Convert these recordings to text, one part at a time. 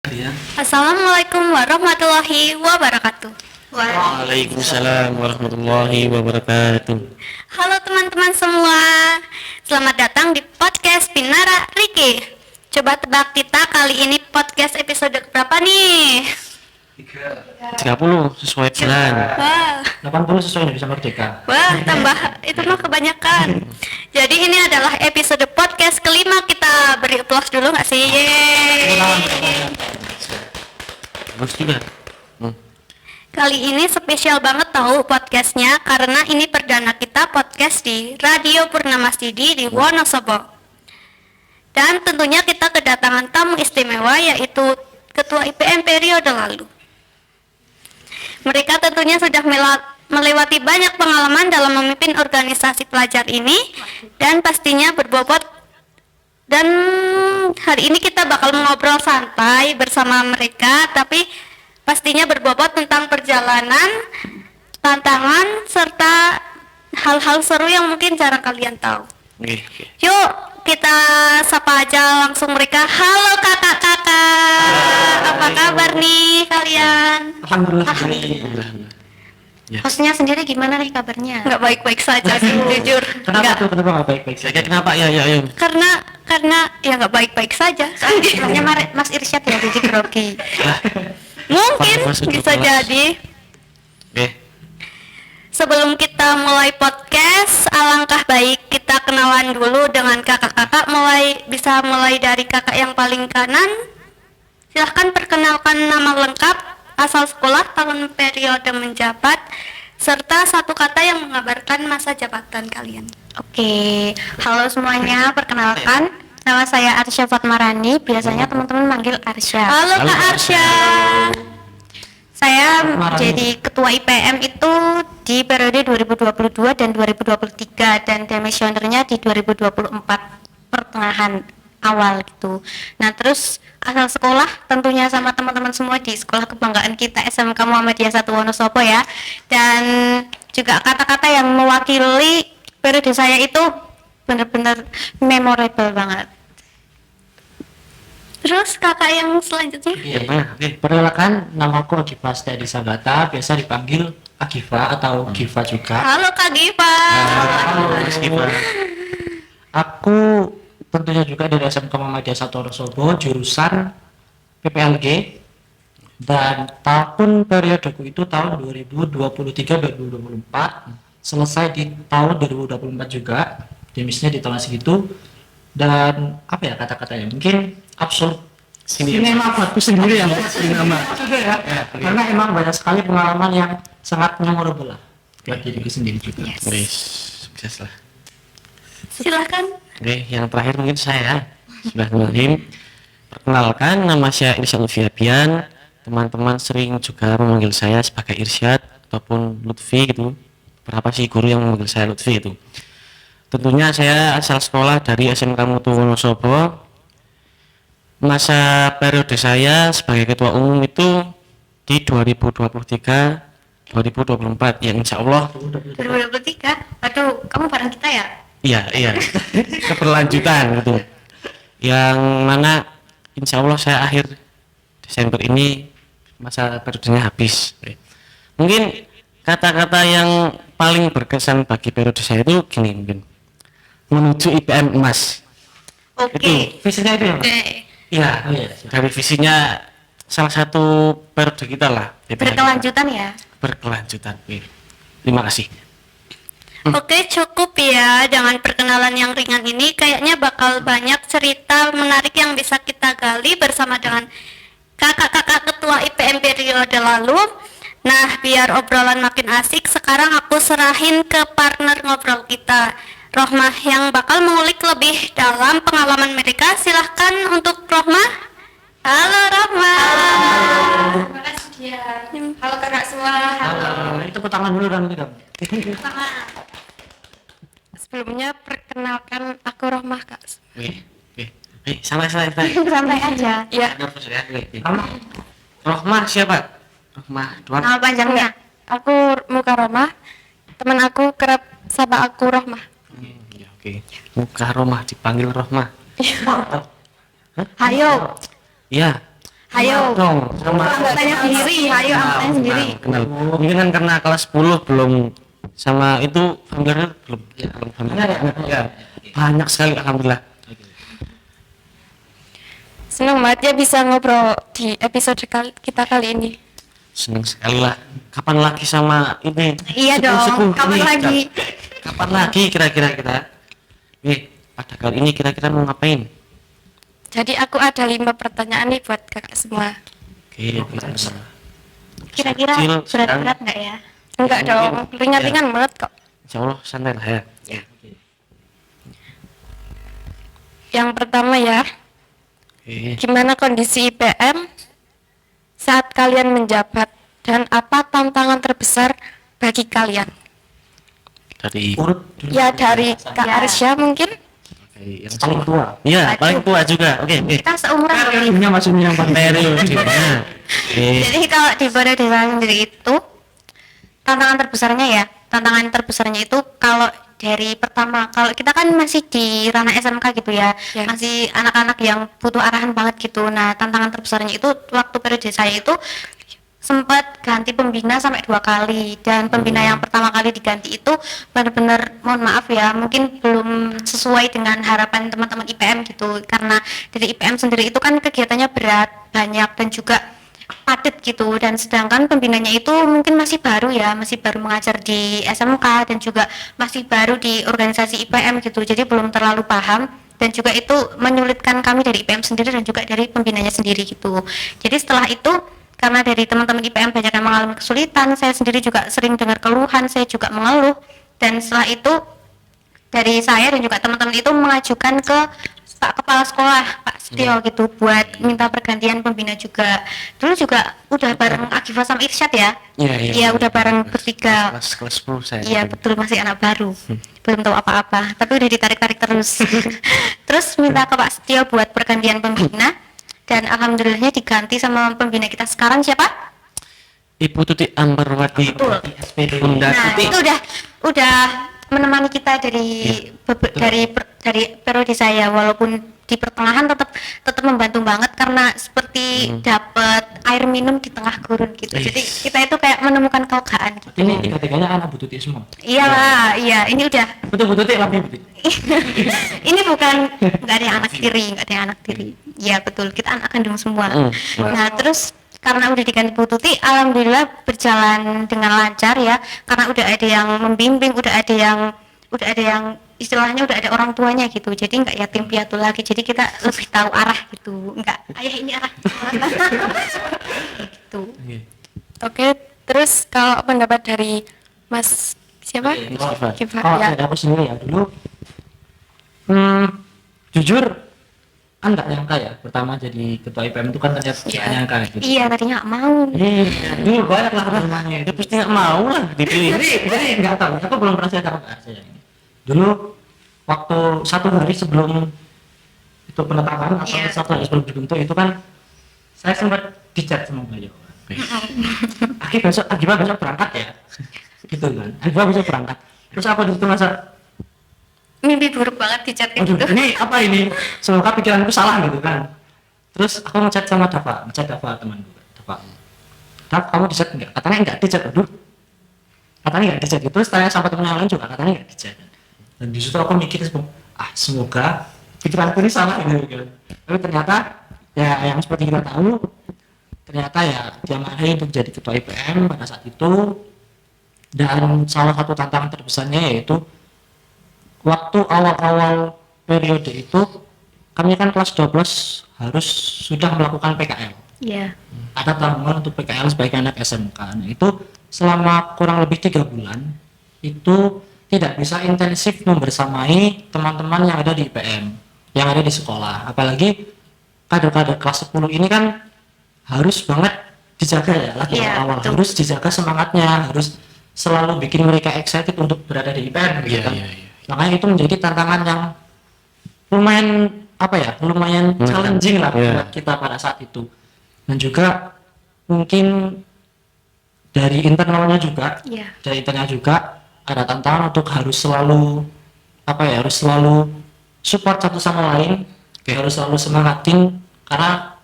Ya. Assalamualaikum warahmatullahi wabarakatuh. Waalaikumsalam warahmatullahi wabarakatuh. Halo teman-teman semua, selamat datang di podcast Pinara Riki. Coba tebak kita kali ini podcast episode berapa nih? 30 sesuai plan. Wah, 80 sesuai Indonesia Merdeka. tambah itu mah kebanyakan. Jadi ini adalah episode podcast kelima, kita beri aplaus dulu nggak sih? Yeay. Bagus juga. Kali ini spesial banget tahu podcastnya karena ini perdana kita podcast di Radio Purnama Stidi di Wonosobo. Dan tentunya kita kedatangan tamu istimewa yaitu Ketua IPM periode lalu. Mereka tentunya sudah melewati banyak pengalaman dalam memimpin organisasi pelajar ini dan pastinya berbobot. Dan hari ini kita bakal ngobrol santai bersama mereka, tapi pastinya berbobot tentang perjalanan, tantangan, serta hal-hal seru yang mungkin jarang kalian tahu. Oke. Yuk kita sapa aja langsung mereka. Halo kakak-kakak, apa kabar nih kalian? Alhamdulillah. Ya. Hostnya sendiri gimana nih kabarnya? Nggak baik-baik saja sih, jujur. Kenapa tuh? Kenapa nggak baik-baik saja? Saya kenapa ya? Karena ya nggak baik-baik saja. Soalnya Mas Irsyad ya jadi grogi. Mungkin Masuk ke bisa kelas. jadi. Oke. Sebelum kita mulai podcast, alangkah baik kita kenalan dulu dengan kakak-kakak. Bisa mulai dari kakak yang paling kanan. Silahkan perkenalkan nama lengkap, asal sekolah, tahun periode menjabat, serta satu kata yang mengabarkan masa jabatan kalian. Oke, halo semuanya, perkenalkan nama saya Arsya Fatmarani, biasanya teman-teman manggil Arsya. Halo Halo, Kak Kak Arsya. Saya Fatmarani. jadi ketua IPM itu di periode 2022 dan 2023 dan demisionernya di 2024 pertengahan awal gitu. Nah terus asal sekolah tentunya sama teman-teman semua di sekolah kebanggaan kita SMK Muhammadiyah 1 Wonosobo ya. Dan juga kata-kata yang mewakili periode saya itu benar-benar memorable banget. Terus kakak yang selanjutnya? Yang mana? Oke. Perkenalkan, namaku Agiva Setiadi Sabata, biasa dipanggil Agiva atau Giva juga. Halo Kak Giva. Mas Giva. Aku tentunya juga dari SMK Muhammadiyah 1 Wonosobo, jurusan PPLG, dan tahun periodeku itu tahun 2023-2024, selesai di tahun 2024 juga, demisnya di tahun segitu. Dan apa ya kata-katanya, mungkin absurd sinema buatku sendiri yang sinema ya, karena emang banyak sekali pengalaman yang sangat memorable lah buat diriku sendiri juga. Wis, sukses lah. Silahkan. Oke, yang terakhir mungkin saya. Bismillahirrahmanirrahim. Perkenalkan, nama saya Irsyad Lutfiabian. Teman-teman sering juga memanggil saya sebagai Irsyad ataupun Lutfi gitu. Berapa sih guru yang memanggil saya Lutfi itu? Tentunya saya asal sekolah dari SMK Mutu Wonosobo. Masa periode saya sebagai ketua umum itu di 2023-2024 yang insya Allah 2023, aduh kamu bareng kita ya? iya keberlanjutan gitu, yang mana insya Allah saya akhir Desember ini masa periodenya habis. Mungkin kata-kata yang paling berkesan bagi periode saya itu gini, mungkin menuju IPM emas. Oke. Itu visinya itu ya, Pak? Oke. Iya, Oh, iya. dari visinya salah satu periode kita lah. Berkelanjutan ya? Berkelanjutan. Oke. Terima kasih. Oke, cukup ya dengan perkenalan yang ringan ini. Kayaknya bakal banyak cerita menarik yang bisa kita gali bersama dengan kakak-kakak ketua IPM periode lalu. Nah, biar obrolan makin asik, sekarang aku serahin ke partner ngobrol kita, Rohmah, yang bakal mengulik lebih dalam pengalaman mereka. Silahkan untuk Rohmah. Halo Rohmah. Terima kasih ya. Halo kakak semua. Itu tangan dulu dan kita. Sebelumnya perkenalkan aku Rohmah kak. Oke. Santai. Santai aja. Ya. Nervous ya. Oke. Rohmah siapa? Rohmah Duan. Nama panjangnya. Aku Muka Rohmah. Teman aku kerap sapa aku Rohmah. Ya, oke. Muka Rohmah dipanggil Rohmah. Ayo. Ya, Hayo. dong sama Anggotanya sendiri, hayo anggotanya sendiri. kenal. Mungkin kan karena kelas 10 belum sama itu familiar belum belum familiar. Ya. Banyak sekali alhamdulillah. Senang banget ya bisa ngobrol di episode kita kali ini. Senang sekali lah. Kapan lagi sama ini? Iya dong, kapan ini, lagi? Kapan lagi kira-kira kita? Pada kali ini kira-kira mau ngapain? Jadi aku ada 5 pertanyaan nih buat kakak semua. Oke, Kira-kira Kecil, berat-berat nggak ya? Enggak dong, ringan-ringan banget kok. Insya Allah santai lah ya. Yang pertama ya, Oke. gimana kondisi IPM saat kalian menjabat dan apa tantangan terbesar bagi kalian? Dari Urut dulu. Ya dari Kak Ya. Arsya mungkin. yang Paling tua. Iya, paling tua juga. Oke. Kita seumuran loh. Periodenya maksudnya yang paling Periode di mana? Oke. Jadi kalau di Bora Dewa sendiri itu tantangan terbesarnya itu kalau dari pertama, kalau kita kan masih di ranah SMK gitu ya, Ya. masih anak-anak yang butuh arahan banget gitu. Nah, tantangan terbesarnya itu waktu periode saya itu sempat ganti pembina sampai 2 kali, dan pembina yang pertama kali diganti itu benar-benar mohon maaf ya, mungkin belum sesuai dengan harapan teman-teman IPM gitu, karena dari IPM sendiri itu kan kegiatannya berat, banyak, dan juga padat gitu, dan sedangkan pembinanya itu mungkin masih baru ya, masih baru mengajar di SMK dan juga masih baru di organisasi IPM gitu, jadi belum terlalu paham, dan juga itu menyulitkan kami dari IPM sendiri dan juga dari pembinanya sendiri gitu. Jadi setelah itu, karena dari teman-teman IPM banyak yang mengalami kesulitan, saya sendiri juga sering dengar keluhan, saya juga mengeluh, dan setelah itu dari saya dan juga teman-teman itu mengajukan ke Pak Kepala Sekolah, Pak Setio gitu, buat minta pergantian pembina juga. Dulu juga udah bareng Akifah sama Irsyad ya? Iya, udah bareng bertiga. Kelas 10 saya. Iya betul, masih anak baru, belum tahu apa-apa, tapi udah ditarik-tarik terus. Terus minta ke Pak Setio buat pergantian pembina, dan alhamdulillahnya diganti sama pembina kita sekarang siapa? Ibu Tuti Ambarwati. Betul. Bunda Nah Tuti. itu udah menemani kita dari periode saya, walaupun di pertengahan tetap membantu banget karena seperti dapat air minum di tengah gurun gitu. Jadi kita itu kayak menemukan kelegaan gitu. Ini tiga-tiganya anak Bu Tuti semua. Iyalah, iya ini udah Betul Bu Tuti, lebih Bu Tuti. ini bukan nggak ada yang anak tiri, ya betul, kita anak kandung semua. Nah terus karena udah diganti Bu Tuti, alhamdulillah berjalan dengan lancar ya, karena udah ada yang membimbing, udah ada yang istilahnya udah ada orang tuanya gitu, jadi nggak yatim piatu lagi, jadi kita lebih tahu arah gitu, nggak ayah ini arah gitu. Oke, terus kalau pendapat dari Mas siapa? Kifah, Kalau ya. dari aku sendiri ya dulu, jujur kan nggak nyangka ya, pertama jadi ketua IPM itu kan ternyata nggak nyangka gitu. Iya tadinya nggak mau. Dulu banyak lah temannya Ya pasti nggak mau lah dipilih. jadi nggak tahu, aku belum pernah saya tahu saya ini. Dulu waktu 1 hari sebelum itu penetapan atau 1 hari sebelum dibentuk itu kan saya sempat dicat sama beliau. Akibat besok berangkat ya, gitu kan. Akibat besok berangkat. Terus apa di situ masa, Mimpi buruk banget dicat kayak aduh gitu. ini apa ini? Semoga pikiranku salah gitu kan. Terus aku ngechat sama Dava teman gue. Dav, kamu dicat enggak? Katanya enggak dicat. Aduh. Katanya enggak dicat. Terus tanya sama teman yang lain juga katanya enggak dicat. Dan di situ aku mikir semoga pikiranku ini salah gitu. Tapi ternyata ya yang seperti kita tahu, ternyata ya dia mahir untuk jadi ketua IPM pada saat itu. Dan salah satu tantangan terbesarnya yaitu waktu awal-awal periode itu kami kan kelas 12 harus sudah melakukan PKL. Iya. Ada tanggungan untuk PKL sebagai anak SMK. Nah, itu selama kurang lebih 3 bulan itu tidak bisa intensif membersamai teman-teman yang ada di IPM, yang ada di sekolah. Apalagi kader-kader kelas 10 ini kan harus banget dijaga ya, lagi Iya, awal betul. harus dijaga semangatnya, harus selalu bikin mereka excited untuk berada di IPM gitu Iya, kan. iya, iya. Makanya itu menjadi tantangan yang lumayan lumayan challenging lah Iya. buat kita pada saat itu. Dan juga mungkin dari internalnya juga, Iya. dari internal juga ada tantangan untuk harus selalu harus selalu support satu sama lain, harus selalu semangatin, karena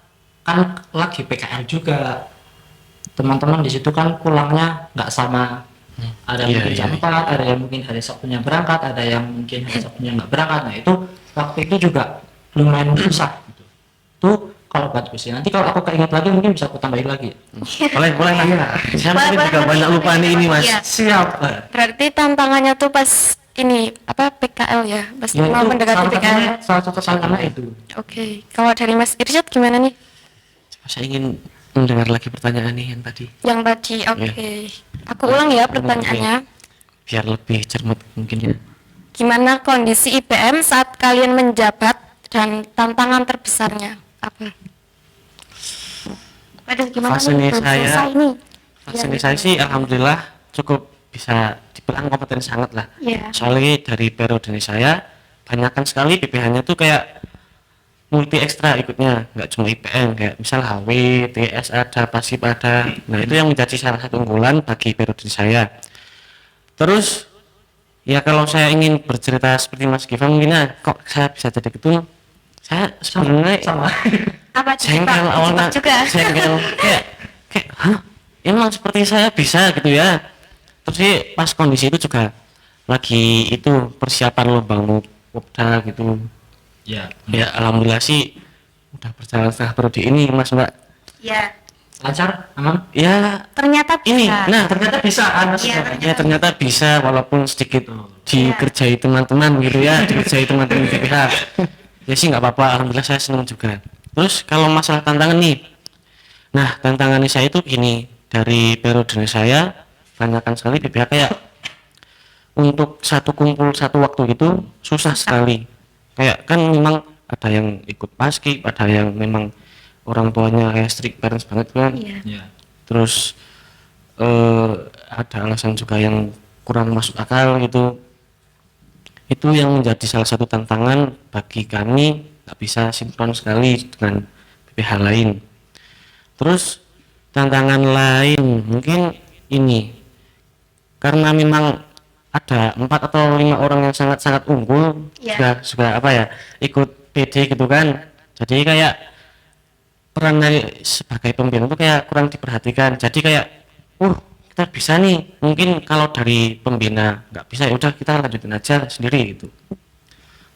kan lagi PKL juga, teman-teman di situ kan pulangnya nggak sama, ada yang Iya, mungkin jam iya. 4, ada yang mungkin hari Sabtunya berangkat, ada yang mungkin hari Sabtunya nggak berangkat. Nah itu waktu itu juga lumayan susah gitu. Itu kalau buat sih, nanti kalau aku keinget lagi mungkin bisa aku tambahin lagi. Boleh boleh lah. Saya mungkin juga banyak lupa nih ini Mas. Iya. Siap. Berarti tantangannya tuh pas ini apa PKL ya, pas Ya, mau itu mendekati salah PKL. satunya, salah satu tantangannya itu. Oke, kalau dari Mas Irsyad gimana nih? Saya ingin mendengar lagi pertanyaan nih yang tadi Yang tadi, oke. Aku ulang ya pertanyaannya. biar lebih cermat mungkin ya. Gimana kondisi IPM saat kalian menjabat dan tantangan terbesarnya apa? Aduh, gimana Fase nih? ini Belum saya- selesai nih. Fase Iya, ini saya sih alhamdulillah cukup bisa dibilang kompeten sangat lah. Iya. Soalnya dari periode ini saya banyakkan sekali PPH-nya tuh kayak multi ekstra ikutnya, nggak cuma IPM, kayak misal HW, TS ada, pasif ada. Nah itu yang menjadi salah satu unggulan bagi periode saya. Terus ya kalau saya ingin bercerita seperti Mas Giva mungkin ya, kok saya bisa jadi gitu, saya sebenarnya Sama. Apa jengkel Pak? awalnya, juga? jengkel kayak hah, emang seperti saya bisa gitu ya. Terus sih pas kondisi itu juga lagi itu persiapan lomba Popda gitu. Ya. Ya alhamdulillah sih udah berjalan setengah periode ini Mas Mbak. Ya, Lancar, aman. Ya Ternyata bisa. ini, nah Ternyata bisa kan Mas? Iya, ya ternyata bisa walaupun sedikit dikerjai teman-teman gitu ya, dikerjai teman-teman PPH. Ya sih nggak apa-apa, alhamdulillah saya senang juga. Terus kalau masalah tantangan nih, nah tantangannya saya itu gini, dari periode saya banyakkan sekali PPH kayak untuk satu kumpul satu waktu itu susah sekali. Kayak kan memang ada yang ikut paskib, ada yang memang orang tuanya kayak strict parents banget kan. Iya. Ya. Terus ada alasan juga yang kurang masuk akal gitu. Itu yang menjadi salah satu tantangan bagi kami, nggak bisa sinkron sekali dengan PPH lain. Terus tantangan lain mungkin ini, karena memang ada 4 atau 5 orang yang sangat-sangat unggul, Iya. juga apa ya, ikut PD gitu kan. Jadi kayak peran dari sebagai pembina itu kayak kurang diperhatikan. Jadi kayak kita bisa nih, mungkin kalau dari pembina nggak bisa ya udah kita lanjutin aja sendiri gitu.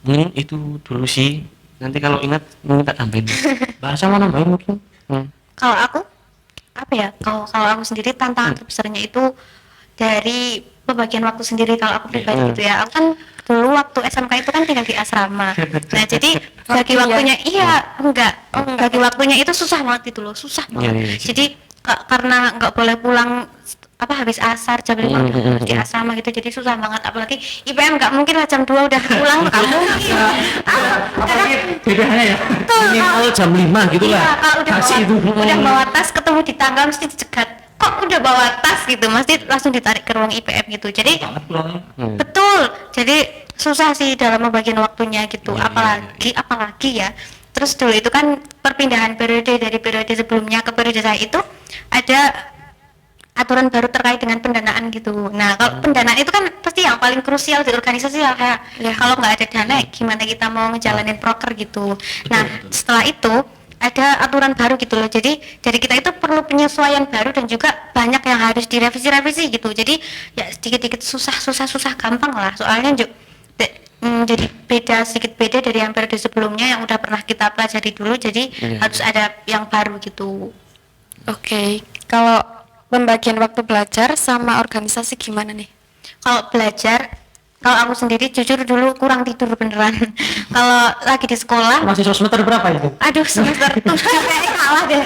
Mungkin itu dulu sih, nanti kalau ingat mungkin tak tambahin. Bahasa mau nambahin mungkin. Kalau aku apa ya? Kalau aku sendiri tantangan terbesarnya itu dari pembagian waktu sendiri. Kalau aku pribadi gitu ya, aku kan dulu waktu SMK itu kan tinggal di asrama. Nah jadi bagi waktunya bagi waktunya itu susah banget gitu loh, susah banget. Iya, iya. Jadi karena nggak boleh pulang habis asar jam 5 udah di asrama gitu, jadi susah banget. Apalagi IPM nggak mungkin lah jam 2 udah pulang, nggak mungkin. Apalagi PPH-nya ya. Minimal jam 5 gitu Iya, lah. kalau Kasih itu. udah bawa tas ketemu di tangga mesti dicegat. Kok udah bawa tas gitu, mesti langsung ditarik ke ruang IPM gitu. Jadi Banget pulangnya. betul. Jadi susah sih dalam membagian waktunya gitu. Apalagi ya. Terus dulu itu kan perpindahan periode dari periode sebelumnya ke periode saya itu ada aturan baru terkait dengan pendanaan gitu. Nah, kalau pendanaan itu kan pasti yang paling krusial di organisasi ya, kayak kalau nggak ada dana gimana kita mau ngejalanin proker gitu. Nah, setelah itu ada aturan baru gitu loh. Jadi dari kita itu perlu penyesuaian baru dan juga banyak yang harus direvisi gitu. Jadi ya sedikit-sedikit susah gampang lah. Soalnya jadi sedikit beda dari yang periode sebelumnya yang udah pernah kita pelajari dulu. Jadi harus ada yang baru gitu. Oke, kalau pembagian waktu belajar sama organisasi gimana nih? Kalau belajar, kalau aku sendiri jujur dulu kurang tidur beneran. Kalau lagi di sekolah, Masih semester berapa itu? aduh semester 7 kayak kalah deh.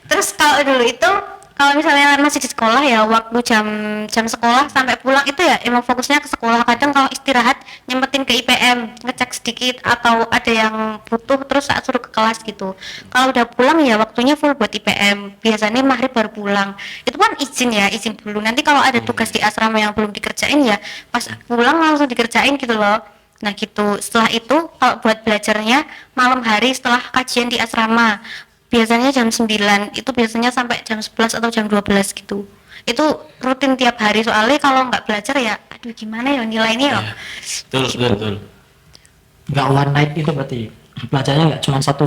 Terus kalau dulu itu, kalau misalnya masih di sekolah ya waktu jam sekolah sampai pulang itu ya emang fokusnya ke sekolah. Kadang kalau istirahat nyempetin ke IPM, ngecek sedikit atau ada yang butuh terus tak suruh ke kelas gitu. Kalau udah pulang ya waktunya full buat IPM. Biasanya maghrib baru pulang. Itu kan izin dulu. Nanti kalau ada tugas di asrama yang belum dikerjain ya pas pulang langsung dikerjain gitu loh. Nah gitu, setelah itu kalau buat belajarnya malam hari setelah kajian di asrama biasanya jam 9, itu biasanya sampai jam 11 atau jam 12 gitu. Itu rutin tiap hari, soalnya kalau nggak belajar ya aduh gimana ya nilainya ya. Betul. Nggak one night itu berarti belajarnya nggak cuma satu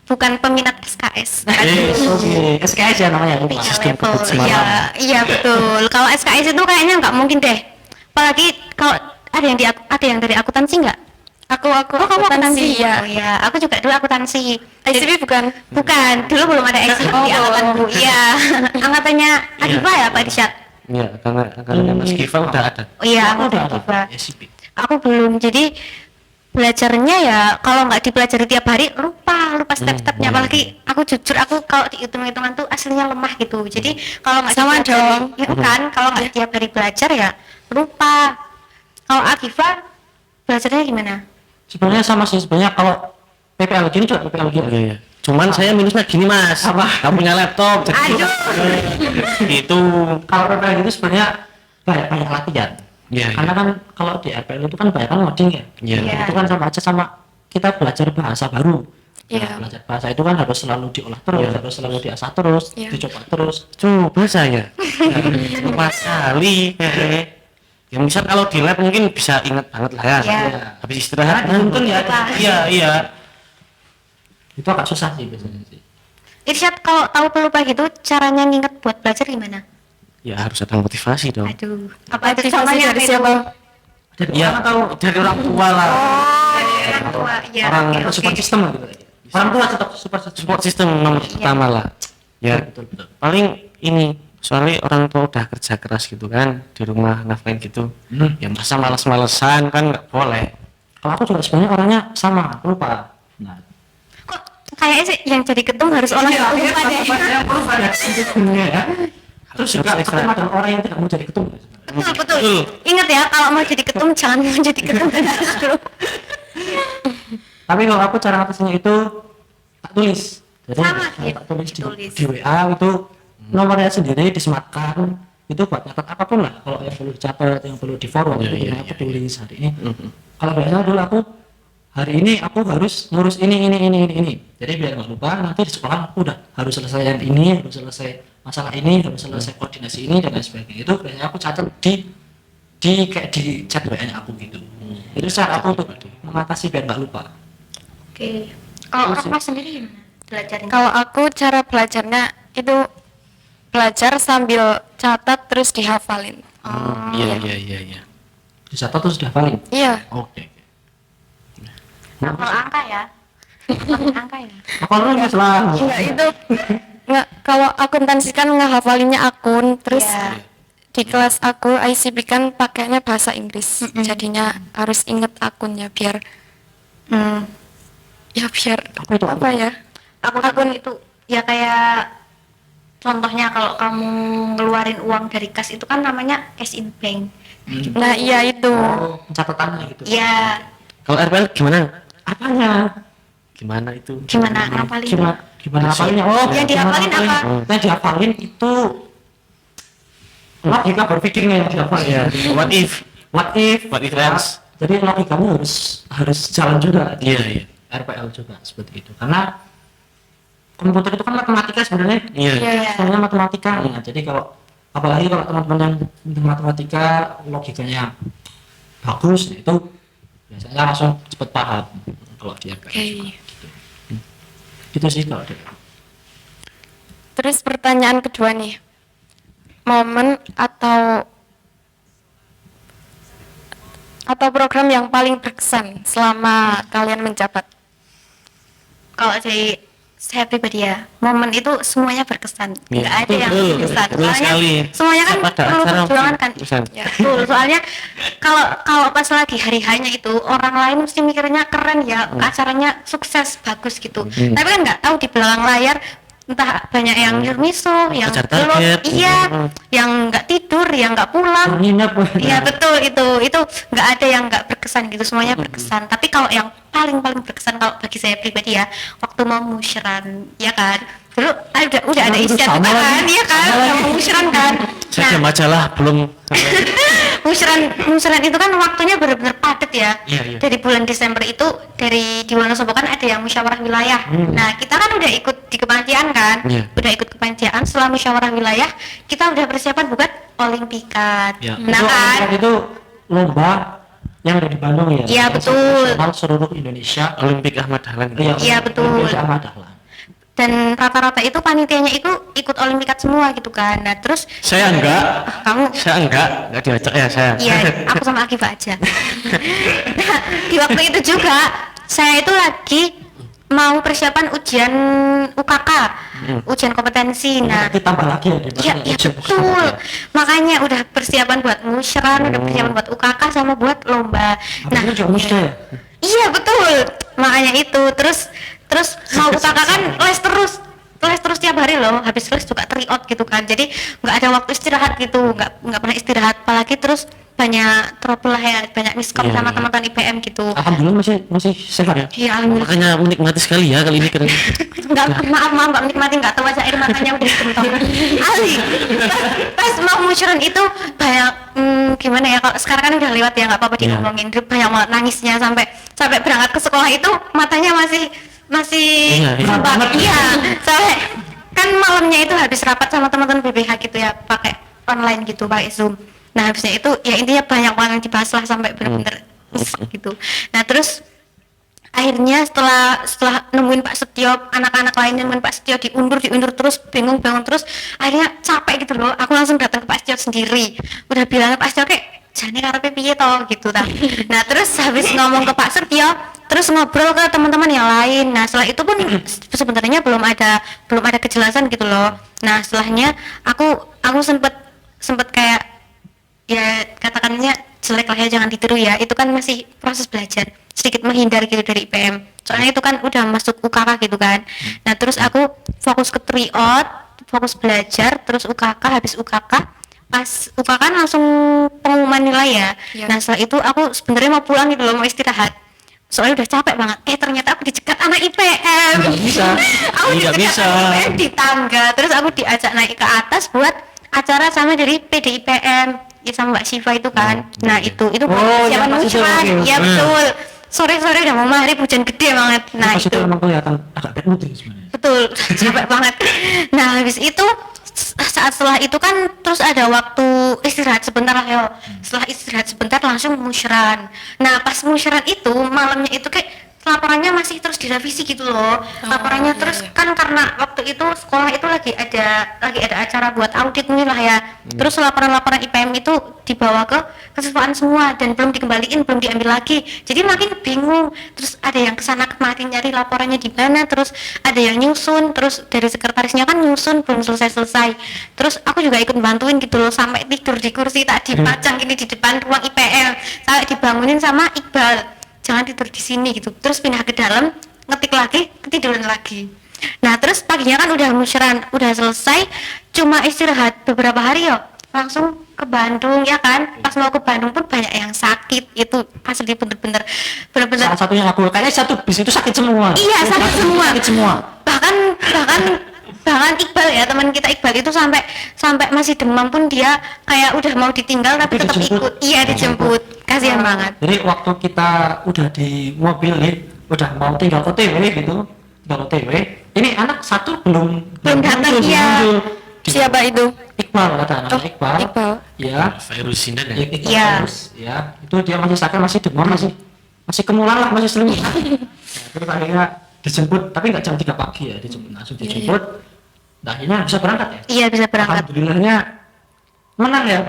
bukan peminat SKS. Oke, SKS ya namanya. Lupa. Sistem Level, kebut semalam. iya betul. Kalau SKS itu kayaknya nggak mungkin deh. Apalagi kalau ada yang dari akuntansi nggak? Aku Oh, kamu akuntansi ya. Oh iya, aku juga dulu akuntansi. ICP bukan? Bukan, dulu belum ada ICP di angkatanku. Iya, angkatannya Akiva ya Pak Disyat? Iya, karena Mas Kiva udah ada. Oh iya, Aku udah angkatan Akiva. ada SCP. Aku belum, jadi belajarnya ya kalau nggak dipelajari tiap hari lupa step-stepnya. Apalagi aku jujur, aku kalau dihitung-hitungan tuh aslinya lemah gitu. Jadi kalau nggak Sama dipelajari- dong. ya kan, kalau nggak tiap hari belajar ya lupa. Kalau Akiva belajarnya gimana? Sebenarnya sama sih, sebenarnya kalau PPLG ini juga PPLG. Iya, iya. Cuman saya minusnya gini Mas. Apa? Nggak punya laptop. Jadi Aduh. gitu. Kalau PPLG itu sebenarnya banyak latihan. Iya, Karena kan kalau di RPL itu kan banyak kan ngoding ya. Iya. Iya. Itu kan sama aja sama kita belajar bahasa baru. Iya. Nah, belajar bahasa itu kan harus selalu diolah terus, harus selalu diasah terus, Iya. dicoba terus. Coba saya. Lupa sekali. Ya misal kalau di lab mungkin bisa ingat banget lah ya. Iya. Habis istirahat Karena mungkin ya Iya, iya. itu agak susah sih biasanya sih. Irsyad, kalau tahu pelupa gitu caranya nginget buat belajar gimana? Ya harus ada motivasi dong. Aduh, apa itu Motivasi contohnya dari apa itu? siapa? Dari Ya, orang atau dari orang tua lah. Orang tua, iya. orang oke, atau oke. support system lah gitu. Orang tua tetap support system. Support system nomor pertama lah. Ya, Betul betul. paling ini soalnya orang tua udah kerja keras gitu kan di rumah nafkain gitu. Ya masa malas-malesan kan nggak boleh. Kalau aku juga sebenarnya orangnya sama, lupa. Nah, Kok kayaknya sih yang jadi ketum harus orang yang lupa deh. ya. Terus juga Harus aku ekstra. adalah orang yang tidak mau jadi ketum. Betul, betul. Ingat ya, kalau mau jadi ketum jangan mau jadi ketum dulu. Tapi kalau aku cara ngatasinnya itu tak tulis. Jadi Sama sih, tak tulis ditulis. di WA itu nomornya sendiri disematkan itu buat nyatet apapun lah. Kalau yang perlu dicatat, yang perlu di forward Iya, itu iya, aku tulis hari ini. Kalau biasanya dulu aku hari ini aku harus ngurus ini. Jadi biar nggak lupa nanti di sekolah aku udah harus selesai yang ini, harus selesai masalah ini, harus selesai koordinasi ini dan lain sebagainya. Itu biasanya aku catat di kayak di chat WA-nya aku gitu. Itu cara aku untuk mengatasi biar nggak lupa. Oke. Kalau Rahma sendiri gimana? Belajarnya? Kalau aku cara belajarnya itu belajar sambil catat terus dihafalin. Iya, iya, iya, iya. Dicatat terus sudah paling. Iya. Oke. hafal angka ya? Hafal angka ya? Apa lu nggak salah? Enggak itu nggak, kalau akuntansi kan ngehafalinnya akun terus Iya. di kelas aku ICP kan pakainya bahasa Inggris. Jadinya harus inget akunnya biar ya biar apa ya? Akun itu ya kayak contohnya kalau kamu ngeluarin uang dari kas itu kan namanya cash in bank. Nah, iya itu. Oh, catatannya gitu. Ya, Kalau RPL gimana? Apanya? Gimana itu? gimana ngapalin? Gimana hafalnya? Oh, Yang dihafalin apa? Yang dihafalin itu logika berpikirnya yang dihafalin. Ya, what if? What if? What if else? Jadi logikanya harus jalan juga. Iya, iya. RPL juga seperti itu. Karena komputer itu kan matematika sebenarnya. Iya. Iya. Sebenarnya matematika. Nah, jadi kalau apalagi kalau teman-teman yang matematika logikanya bagus, itu biasanya langsung cepet paham kalau di RPL. Oke. Gitu sih kalau di Terus pertanyaan kedua nih. Momen atau program yang paling berkesan selama kalian menjabat? Kalau dari saya pribadi ya, momen itu semuanya berkesan. Iya, Nggak ada yang betul, berkesan. betul sekali. Semuanya kan Pada perlu acara perjuangan kan. berkesan. Ya, betul. Soalnya kalau pas lagi hari hanya itu orang lain mesti mikirnya keren ya, acaranya sukses bagus gitu. Tapi kan nggak tahu di belakang layar entah banyak yang nyurmisu, yang Kejar belum, target. iya, yang nggak tidur, yang nggak pulang. nginep. Iya betul itu nggak ada yang nggak berkesan gitu, semuanya berkesan. Tapi kalau yang paling berkesan kalau bagi saya pribadi ya, waktu mau musyaran ya kan, dulu udah ada Itu istilah sama kan, lagi. iya kan, Sama mau musyaran kan. Saya Nah, majalah belum. musyaran itu kan waktunya benar-benar padat ya. Iya, iya. Dari bulan Desember itu di Wonosobo kan ada yang musyawarah wilayah. Nah kita kan udah ikut di kepanitiaan kan, Iya. udah ikut kepanitiaan. Setelah musyawarah wilayah kita udah persiapan buat olimpiade. Iya. Nah kan, Itu lomba yang ada di Bandung ya. Iya, Yang betul. nasional seluruh Indonesia. Olimpik Ahmad Dahlan. Iya, betul. Olimpiade Ahmad Dahlan. Dan rata-rata itu panitianya itu ikut olimpiade semua gitu kan. Nah terus Saya enggak. kamu Enggak diajak ya saya. iya, aku sama Akif aja. Nah, di waktu itu juga saya itu lagi mau persiapan ujian UKK, ujian kompetensi. Nah, Nanti tambah lagi ya. Di iya, mana iya ujian betul. UKK ya. Makanya udah persiapan buat musyawarah, udah persiapan buat UKK sama buat lomba. Nah, itu juga musda ya. Iya betul, makanya itu terus mau UKK kan les terus tiap hari loh, habis les juga tryout gitu kan, jadi nggak ada waktu istirahat gitu, nggak pernah istirahat, apalagi terus banyak trouble lah ya, banyak miskom Iya, sama iya. teman-teman IPM gitu. Alhamdulillah masih sehat ya. Iya alhamdulillah. Makanya menikmati sekali ya kali ini keren. Nggak, maaf nggak menikmati, nggak tahu aja air matanya udah dikentok. Ali pas mau musyawarah itu banyak gimana ya, kalau sekarang kan udah lewat ya, nggak apa-apa Iya. diomongin. Banyak banget nangisnya sampai berangkat ke sekolah itu matanya masih Iya, iya. nampak. Iya sampai kan malamnya itu habis rapat sama teman-teman BPH gitu ya, pakai online gitu, pakai Zoom. Nah habisnya itu ya intinya banyak banget yang dibahas lah sampai bener-bener gitu. Nah terus akhirnya setelah nemuin Pak Setio, anak-anak lain nemuin Pak Setio diundur terus, bingung terus, akhirnya capek gitu loh. Aku langsung datang ke Pak Setio sendiri, udah bilang ke Pak Setio kayak jane karepe piye toh gitu ta. Nah terus habis ngomong ke Pak Setio, terus ngobrol ke teman-teman yang lain. Nah setelah itu pun sebenarnya belum ada kejelasan gitu loh. Nah setelahnya aku sempet kayak ya katakannya jelek lah ya, jangan ditiru ya, itu kan masih proses belajar, sedikit menghindar gitu dari IPM, soalnya itu kan udah masuk UKK gitu kan. Nah terus aku fokus ke tryout, fokus belajar, terus UKK, habis UKK pas UKK kan langsung pengumuman nilai ya. Iya. Nah setelah itu aku sebenarnya mau pulang gitu loh, mau istirahat, soalnya udah capek banget. Ternyata aku dicegat anak IPM. Nggak bisa. Aku Nggak dicegat bisa. anak IPM di tangga, terus aku diajak naik ke atas buat acara sama dari PDIPM ya, sama Mbak Siva itu kan. Nah itu Oh, siapa yang pas itu, musyawarah. oke. Ya betul, sore-sore udah mau maghrib, hujan gede banget. Nah Pas itu emang kelihatan agak bad mood ya sebenarnya. betul, capek banget. Nah habis itu saat setelah itu kan terus ada waktu istirahat sebentar lah yo. Setelah istirahat sebentar langsung musyawarah. Nah pas musyawarah itu malamnya itu kayak laporannya masih terus direvisi gitu loh. Laporannya iya, terus iya. kan karena waktu itu sekolah itu lagi ada acara buat audit nih lah ya. Terus laporan-laporan IPM itu dibawa ke keseluruhan semua dan belum dikembaliin, belum diambil lagi. Jadi makin bingung. Terus ada yang kesana kemari nyari laporannya di mana, terus ada yang nyusun, terus dari sekretarisnya kan nyusun belum selesai. Terus aku juga ikut bantuin gitu loh, sampai tidur di kursi tak dipajang gini di depan ruang IPM, sampai dibangunin sama Iqbal, jangan tidur di sini gitu. Terus pindah ke dalam, ngetik lagi, ketiduran lagi. Nah terus paginya kan udah musyawarah, udah selesai, cuma istirahat beberapa hari yo, langsung ke Bandung ya kan. Pas mau ke Bandung pun banyak yang sakit, itu asli bener-bener Salah satunya aku, kayaknya satu bis itu sakit semua. iya sakit semua. Sakit semua. bahkan Iqbal ya, teman kita Iqbal itu sampai masih demam pun dia kayak udah mau ditinggal tapi Tapi tetap dijemput. ikut. Iya dijemput, kasihan banget. Jadi waktu kita udah di mobil nih, udah mau tinggal OTW gitu, tinggal OTW. Ini anak satu belum Datang, muncul, iya. muncul. Siapa itu? Iqbal, ada namanya Oh, Iqbal. Iqbal. Ya. Virus Sindan ya. Iqbal Iya. terus, ya. Itu dia masih sakit, masih demam, masih kemulan lah, masih selimut. Nah, terus akhirnya dijemput, tapi nggak jam 3 pagi ya, dijemput langsung dijemput. Nah, akhirnya bisa berangkat ya. Iya bisa berangkat. Alhamdulillahnya menang ya.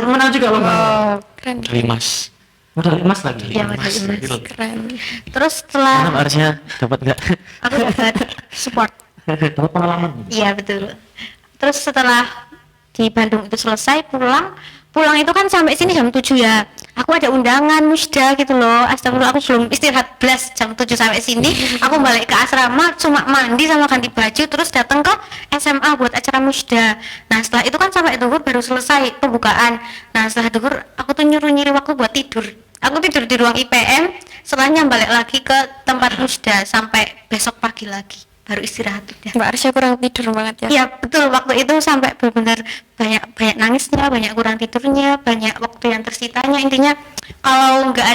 Menang juga loh. Oh, keren. Dari Mas. Medali emas lagi. Iya, Mas. medali emas. Gila. Keren. Terus Mana setelah harusnya dapat enggak? aku dapat support. Dapat pengalaman. Iya betul. Terus setelah di Bandung itu selesai, pulang itu kan sampai sini jam 7 ya. Aku ada undangan musda gitu loh. Astagfirullah, aku belum istirahat belas, jam 7 sampai sini. Aku balik ke asrama, cuma mandi sama ganti baju, terus datang ke SMA buat acara musda. Nah setelah itu kan sampai duhur baru selesai pembukaan. Nah setelah duhur aku tuh nyuruh waktu buat tidur. Aku tidur di ruang IPM, setelahnya balik lagi ke tempat musda sampai besok pagi lagi baru istirahat udah. Mbak Arsya kurang tidur banget ya. Iya betul, waktu itu sampai benar-benar banyak nangisnya, banyak kurang tidurnya, banyak waktu yang tersitanya. Intinya kalau nggak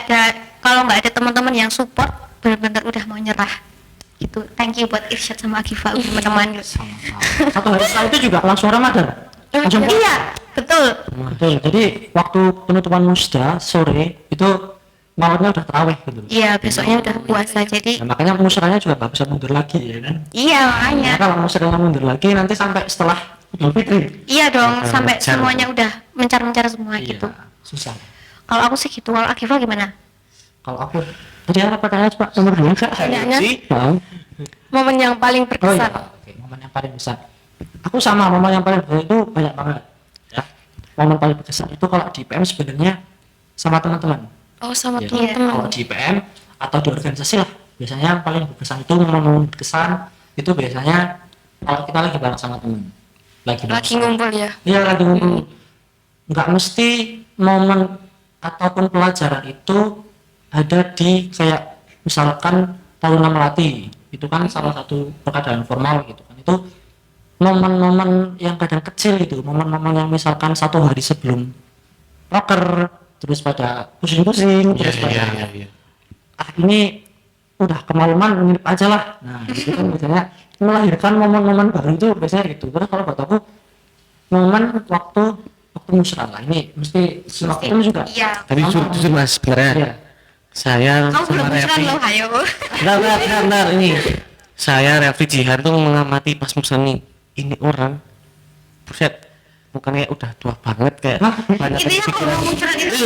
ada teman-teman yang support, benar-benar udah mau nyerah. Gitu. Thank you buat Irsyad sama Agifa udah menemani. Satu hari setelah itu juga langsung Ramadan. Langsung Iya betul. Betul. Jadi waktu penutupan musda sore itu malamnya udah tarawih gitu. Iya, besoknya udah puasa. Jadi Nah, makanya musyrahnya juga nggak bisa mundur lagi ya kan. iya makanya. Nah, kalau musyrahnya mundur lagi nanti sampai setelah Idul Fitri. Iya dong, sampai Mencar. semuanya udah mencar-mencar semua gitu. Susah. Kalau aku sih gitu, kalau Akifa gimana? Kalau aku tadi apa pertanyaan Pak nomor 2 Kak? Pertanyaannya, Nah, momen yang paling oh berkesan. iya, oke, momen yang paling besar. Aku sama momen yang paling besar itu banyak banget. Ya. Momen paling berkesan itu kalau di PM sebenarnya sama teman-teman. Oh, sama Ya, teman-teman. kalau di PM atau di organisasi lah, biasanya yang paling berkesan itu momen berkesan itu biasanya kalau kita lagi bareng sama teman. Lagi Ngumpul ya. Iya lagi ngumpul. Nggak mesti momen ataupun pelajaran itu ada di kayak misalkan taruna melati itu kan salah satu perkataan formal gitu kan, itu momen-momen yang kadang kecil itu, momen-momen yang misalkan 1 hari sebelum proker terus pada pusing-pusing terus pada ini udah kemalaman nginep aja lah. Nah itu kan biasanya melahirkan momen-momen baru itu biasanya gitu. Terus kalau buat aku momen waktu musyrah lah, ini mesti waktu itu juga. Iya. Tapi jujur mas, sebenarnya Iya. saya Kamu belum sama musyrah Revi, loh, ayo. bentar, ini saya Revi Jihan tuh mengamati pas musani ini orang, buset, bukannya udah tua banget kayak banyak Intinya kalau pikiran. mau musyrah itu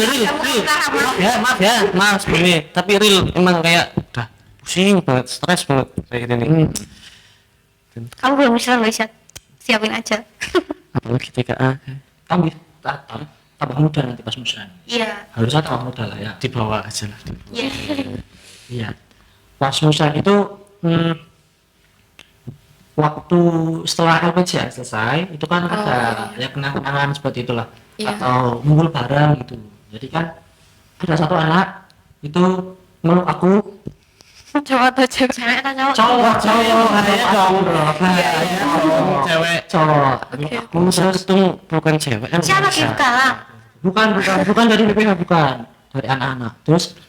Maaf ya, maaf ini, tapi real emang kayak udah pusing banget, stres banget kayak gini. Kamu belum musyrah loh, Isyad. Siapin aja. Apalagi TKA Kamu tambah muda nanti pas musyrah. Iya. Harusnya tambah muda lah ya. di bawah aja lah. Di bawah. Iya. Iya. Pas musyrah itu waktu setelah LPJ selesai itu kan ada ya kenang-kenangan seperti itulah, Iya. atau ngumpul bareng gitu. Jadi kan ada satu anak itu meluk aku, Cowok atau cewek? Cewek atau cowok? cowok Cewek cowok terus itu bukan cewek kan Siapa bisa. kita? bukan dari BPH, bukan dari anak-anak. Terus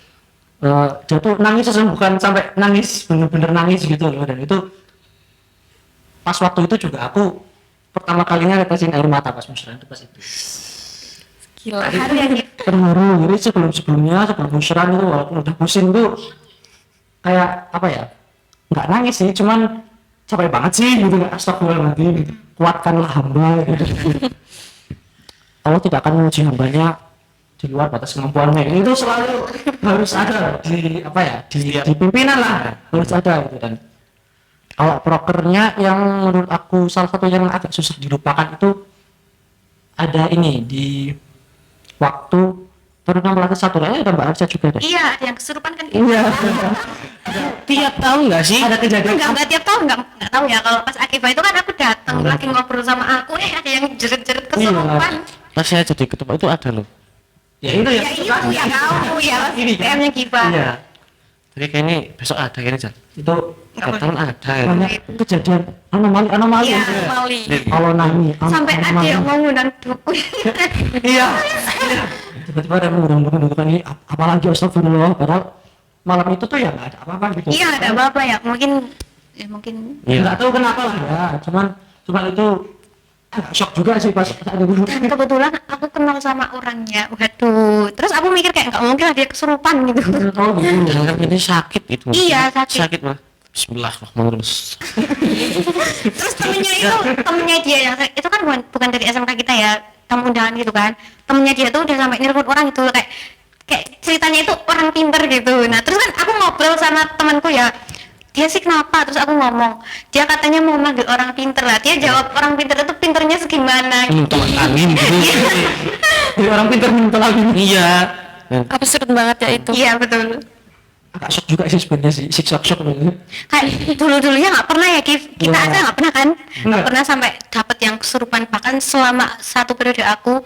dia tuh nangis bukan sampai nangis bener-bener nangis gitu loh, dan itu pas waktu itu juga aku pertama kalinya netesin air mata pas musyrah itu pas itu. Gila. Terharu. Jadi sebelum musyrah itu walaupun udah pusing tuh kayak apa ya, nggak nangis sih, cuman capek banget sih gitu, astagfirullahaladzim, kuatkanlah hamba gitu. Allah tidak akan menguji hambanya di luar batas kemampuannya, itu selalu harus ada di apa ya, di pimpinan lah harus ada gitu. Dan kalau prokernya yang menurut aku salah satu yang agak susah dilupakan itu ada ini di waktu pernah melatih satu ada Mbak Arsa juga deh. Iya, ada yang kesurupan kan? Iya. Tiap tahun nggak sih? Ada kejadian. Enggak tiap tahun, enggak tahu ya. Kalau pas Akifa itu kan aku datang lagi ngobrol sama aku, ada yang jerit-jerit kesurupan. Pas saya jadi ketua itu ada loh. Ya itu ya. Ya itu ya kamu ya, Ini kan? PM-nya Kifa. Iya. Jadi kayaknya besok ada kayaknya Jan. Itu Tiap tahun ada ya. banyak kejadian anomali. Iya. Mali. Kalau nangis Sampai ada yang mau ngundang dukun. Iya. Tiba-tiba ada yang mengundang ini apalagi astagfirullah, padahal malam itu tuh ya nggak ada apa-apa gitu. Iya, ada apa-apa ya? Mungkin Iya. Nggak tahu kenapa lah ya, cuman itu agak shock juga sih pas ada dulu. dan kebetulan aku kenal sama orangnya. Waduh. Terus aku mikir kayak nggak mungkin dia kesurupan gitu. Oh gitu. Dan kan ini sakit itu. Iya, sakit. Sakit mah. Bismillahirrahmanirrahim. Terus temennya dia yang itu kan bukan dari SMK kita ya, tamu undangan gitu kan. Temennya dia tuh udah sampai nelpon orang itu kayak ceritanya itu orang pinter gitu. Nah terus kan aku ngobrol sama temanku ya, dia sih kenapa, terus aku ngomong dia katanya mau manggil orang pinter lah, dia jawab orang pinter itu pinternya segimana gitu. Tolak angin gitu. Jadi orang pintar minta lagi. Iya. Dan Absurd banget ya itu. Iya betul. Agak shock juga sih sebenarnya sih, shock gitu. Kayak dulunya nggak pernah ya Kif, kita Iya. aja nggak pernah kan, nggak Nggak. pernah sampai dapat yang kesurupan. Bahkan selama 1 periode aku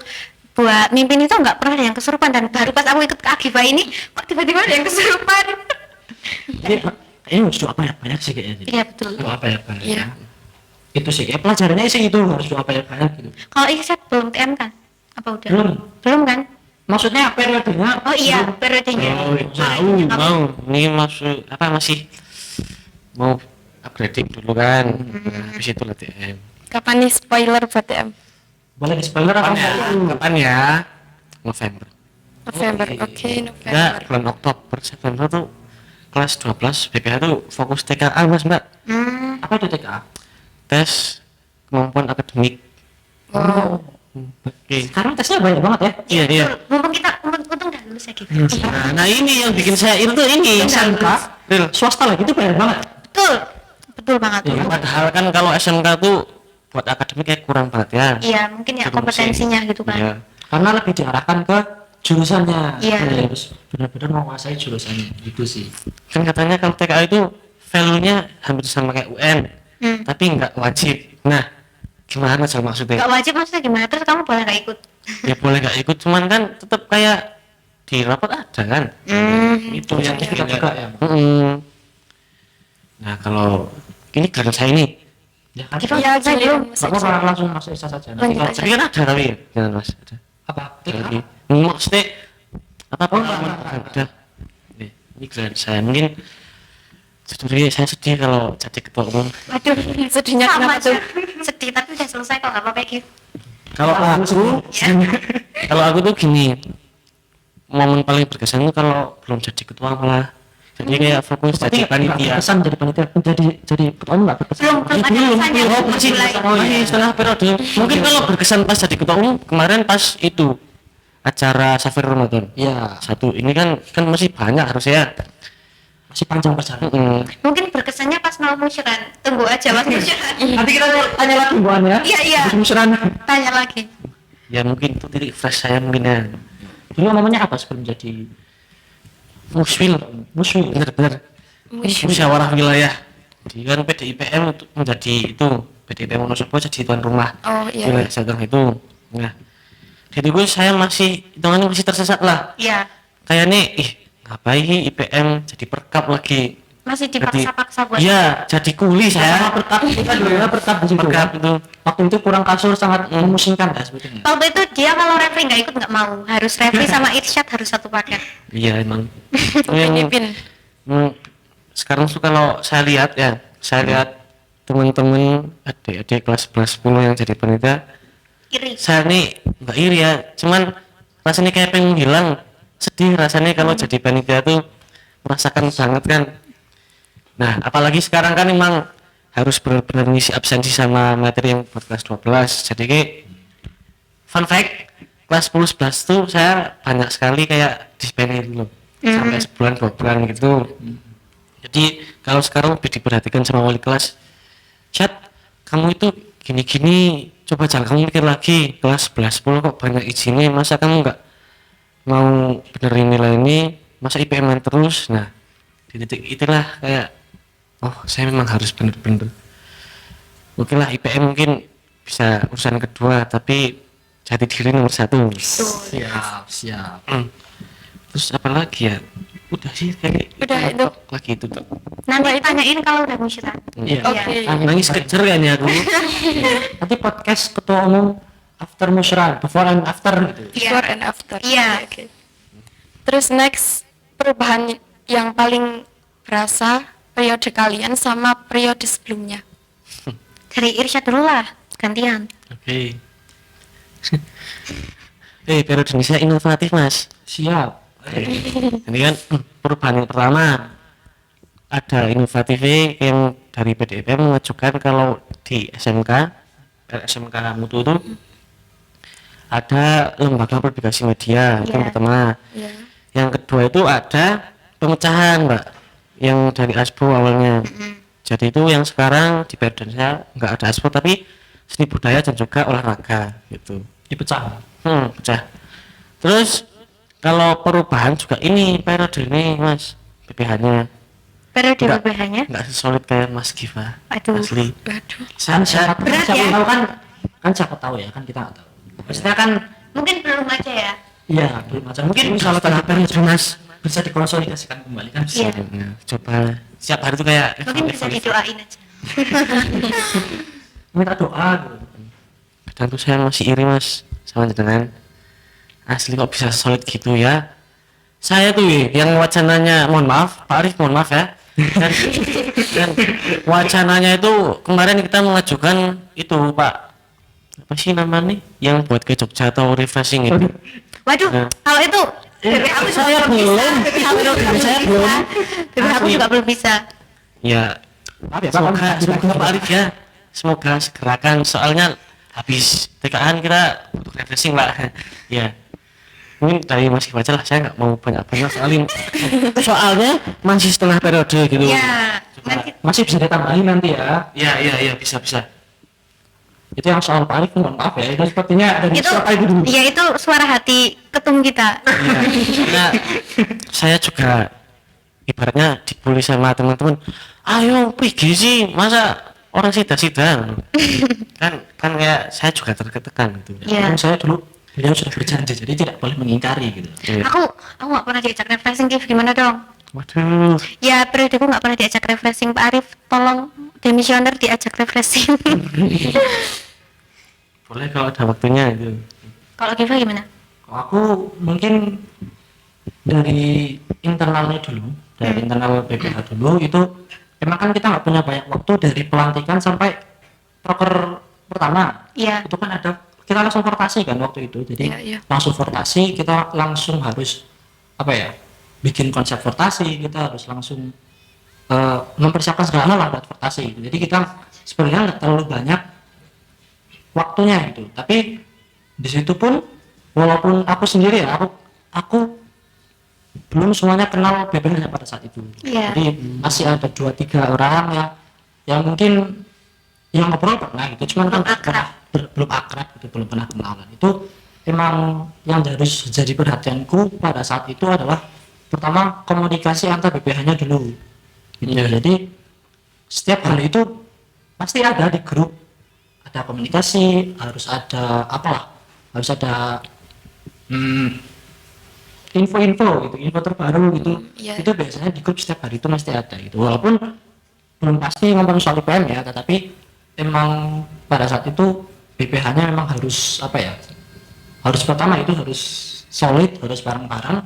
buat mimpin itu nggak pernah ada yang kesurupan, dan baru pas aku ikut ke Akiba ini kok tiba-tiba ada yang kesurupan. Ini harus doa banyak sih kayaknya. Iya betul. Doa banyak. Iya. Itu sih kayak pelajarannya sih itu harus doa banyak gitu. Kalau Iksan belum TM kan? Apa udah? Belum. kan? Maksudnya periodenya? Oh iya, periodenya. mau ini masuk apa masih mau upgrading dulu kan. Nah, habis itu lah TM. Kapan nih spoiler buat TM? Boleh di spoiler apa Kapan ya? enggak? Kapan ya? November. November. Oke, Enggak, November. bulan Oktober September tuh kelas 12 BPH tuh fokus TKA mas mbak, Apa itu TKA? tes kemampuan akademik. Wow. Oke. Sekarang tesnya banyak banget ya. Iya iya. Mumpung kita untung udah lulus ya gitu. Nah ini yang bikin saya iri tuh ini SMK Real. swasta lagi itu banyak banget. Betul. Betul banget. Iya. Padahal kan kalau SMK tuh buat akademik kayak kurang banget ya. Iya, mungkin ya kompetensinya gitu kan. Iya. Karena lebih diarahkan ke jurusannya. Iya. Terus benar-benar menguasai jurusannya gitu sih. Kan katanya kalau TKA itu value-nya hampir sama kayak UN, tapi nggak wajib. Nah, gimana sih maksudnya? Gak wajib maksudnya gimana? Terus kamu boleh gak ikut? Ya boleh nggak ikut, cuman kan tetap kayak di rapat ada kan. Itu yang Sertifikat juga ya. Nah kalau ini karena saya ini, Ya kan. Kita Iya, saya jadi belum. Nggak apa-apa langsung masuk ISA saja. Nanti Lanjut kalau aja. tapi kan ada tapi jangan mas. Ada. apa? Lagi. TKA. Maksudnya apa Oh, pengalaman ada. Nih, ini keren saya mungkin. Jujur saya sedih kalau jadi ketua umum. Waduh, Sedihnya sama kenapa aja. tuh? Sedih tapi udah selesai kok, gak apa-apa gitu. Kalau aku, kalau aku tuh gini, momen paling berkesan tuh kalau belum jadi ketua malah. Jadi kayak fokus Berarti jadi panitia. berkesan jadi panitia, jadi ketua umum nggak berkesan. Belum ada kesannya, Oh, belum masih mulai. setengah periode. Mungkin kalau berkesan pas jadi ketua umum kemarin pas itu acara Safir Ramadan. Iya, Satu ini kan masih banyak harusnya. masih panjang perjalanan. Mungkin berkesannya pas mau musyaran. Tunggu aja pas musyaran. Nanti kita tanya lagi buan ya. Iya, iya. Musyaran. Tanya lagi. Ya mungkin itu titik fresh saya mungkin ya. Dulu namanya apa sebelum jadi Muswil, muslim? bener-bener. Musyawarah wilayah. Di kan PDIPM untuk menjadi itu PDIPM Wonosobo jadi tuan rumah Oh, iya. wilayah Jateng itu. Nah, jadi gue saya masih hitungannya masih tersesat lah. Iya. Kayak nih, ngapain IPM jadi perkap lagi? Masih Jadi- dipaksa-paksa buat. Iya, jadi kuli saya. Perkap kita dulu ya perkap di situ. Perkap kan? itu. Waktu itu kurang kasur sangat memusingkan ya sebetulnya. Waktu itu dia kalau refli nggak ikut nggak mau. Harus refli sama Irsyad harus satu paket. Iya emang. Yang Filipin. sekarang tuh kalau saya lihat ya, saya lihat teman-teman adik-adik kelas 11 10 yang jadi panitia, Iri. saya nih nggak iri ya, cuman rasanya kayak pengen hilang, sedih rasanya kalau jadi panitia tuh merasakan banget kan. Nah apalagi sekarang kan memang harus benar-benar ngisi absensi sama materi yang buat kelas 12. Jadi kayak fun fact, kelas 10 11 tuh saya banyak sekali kayak dispensin loh, sampai sebulan 2 bulan gitu. Jadi kalau sekarang lebih diperhatikan sama wali kelas, Chat, kamu itu gini-gini, coba jangan kamu mikir lagi, kelas 11 10 kok banyak izinnya, masa kamu nggak mau benerin nilai ini, masa IPM terus. Nah di titik itulah kayak, oh saya memang harus bener-bener, oke lah IPM mungkin bisa urusan kedua, tapi jati diri nomor 1. Siap, siap. Terus apa lagi ya, udah sih kayak Udah, itu. lagi itu tuh. Nanti tanyain kalau udah musyaran. Iya. Oke. Nangis kejar kan ya aku. Nanti podcast ketua umum after musyawarah, before and after gitu. Before and after. Iya. Oke. Terus next, perubahan yang paling berasa periode kalian sama periode sebelumnya. Dari Irsyad dulu lah, gantian. Oke. Periode ini saya inovatif mas. Siap. Ini kan perubahan yang pertama ada inovatifnya yang dari PDIPM mengajukan kalau di SMK Mutu itu ada lembaga publikasi media itu yang Iya. pertama. Iya. Yang kedua itu ada pemecahan mbak yang dari ASPO awalnya. Jadi itu yang sekarang di periode saya nggak ada ASPO tapi seni budaya dan juga olahraga gitu. Dipecah. Pecah. Terus kalau perubahan juga ini periode ini mas PPH-nya Periode Enggak. BPH-nya. nggak sesolid kayak Mas Giva. Aduh. Asli. Waduh. Saya Berat siapa ya? tahu kan siapa tahu ya kan kita nggak tahu. Maksudnya kan Mungkin belum aja ya. iya belum macam mungkin kalau tadi periode mas bisa dikonsolidasikan kembali kan bisa. Iya. Nah, coba siap hari itu kayak Mungkin bisa didoain aja. Minta doa gitu. kadang tuh saya masih iri mas sama jenengan, asli kok bisa solid gitu ya. Saya tuh yang wacananya, mohon maaf Pak Arif, mohon maaf ya, dan wacananya itu kemarin kita mengajukan itu Pak, apa sih namanya yang buat ke Jogja atau refreshing itu. Waduh, Nah. kalau itu BPH saya belum. Saya belum. BPH aku juga belum bisa. Ya, Maaf ya, Pak. semoga Pak Arif ya, semoga segerakan, soalnya habis TKA kita butuh refreshing Pak. Ya, mungkin dari Mas Iqbal aja lah, saya nggak mau banyak-banyak soalnya masih setengah periode gitu. Ya, nanti Masih bisa ditambahin nanti ya. Ya, bisa. Itu yang soal Pak Arif, mohon maaf ya. Itu sepertinya dari itu siapa itu dulu. ya itu suara hati ketum kita. Ya, karena saya juga ibaratnya dibully sama teman-teman, ayo pergi sih, masa orang sidang kan kayak saya juga tertekan gitu. Iya. Kan saya dulu beliau sudah berjanji, jadi tidak boleh mengingkari gitu. Iya. Aku nggak pernah diajak refreshing, Kif, gimana dong? Waduh, Ya, periodeku nggak pernah diajak refreshing. Pak Arif, tolong demisioner diajak refreshing. boleh kalau ada waktunya itu. Kalau Kiva gimana? Aku mungkin dari internalnya dulu, dari internal BPH dulu itu emang kan kita nggak punya banyak waktu dari pelantikan sampai proker pertama. Iya. Itu kan ada kita langsung votasi kan waktu itu, jadi Iya. langsung votasi, kita langsung harus apa ya, bikin konsep votasi, kita harus langsung mempersiapkan segala hal lah buat votasi. Jadi kita sebenarnya nggak terlalu banyak waktunya gitu, tapi di situ pun walaupun aku sendiri ya, aku belum semuanya kenal BPH pada saat itu. Iya. Jadi masih ada 2-3 orang yang mungkin yang ngobrol pernah gitu, cuman kan Belum akrab. belum akrab gitu, belum pernah kenalan. Itu emang yang harus jadi perhatianku pada saat itu adalah pertama komunikasi antar BPH-nya dulu gitu. Jadi setiap hari itu pasti ada di grup, ada komunikasi, harus ada apalah, harus ada info-info gitu, info terbaru gitu. Iya. Itu biasanya di grup setiap hari itu mesti ada gitu, walaupun belum pasti ngomong soal IPM ya, tetapi emang pada saat itu BPH-nya memang harus apa ya, harus pertama itu harus solid, harus bareng-bareng,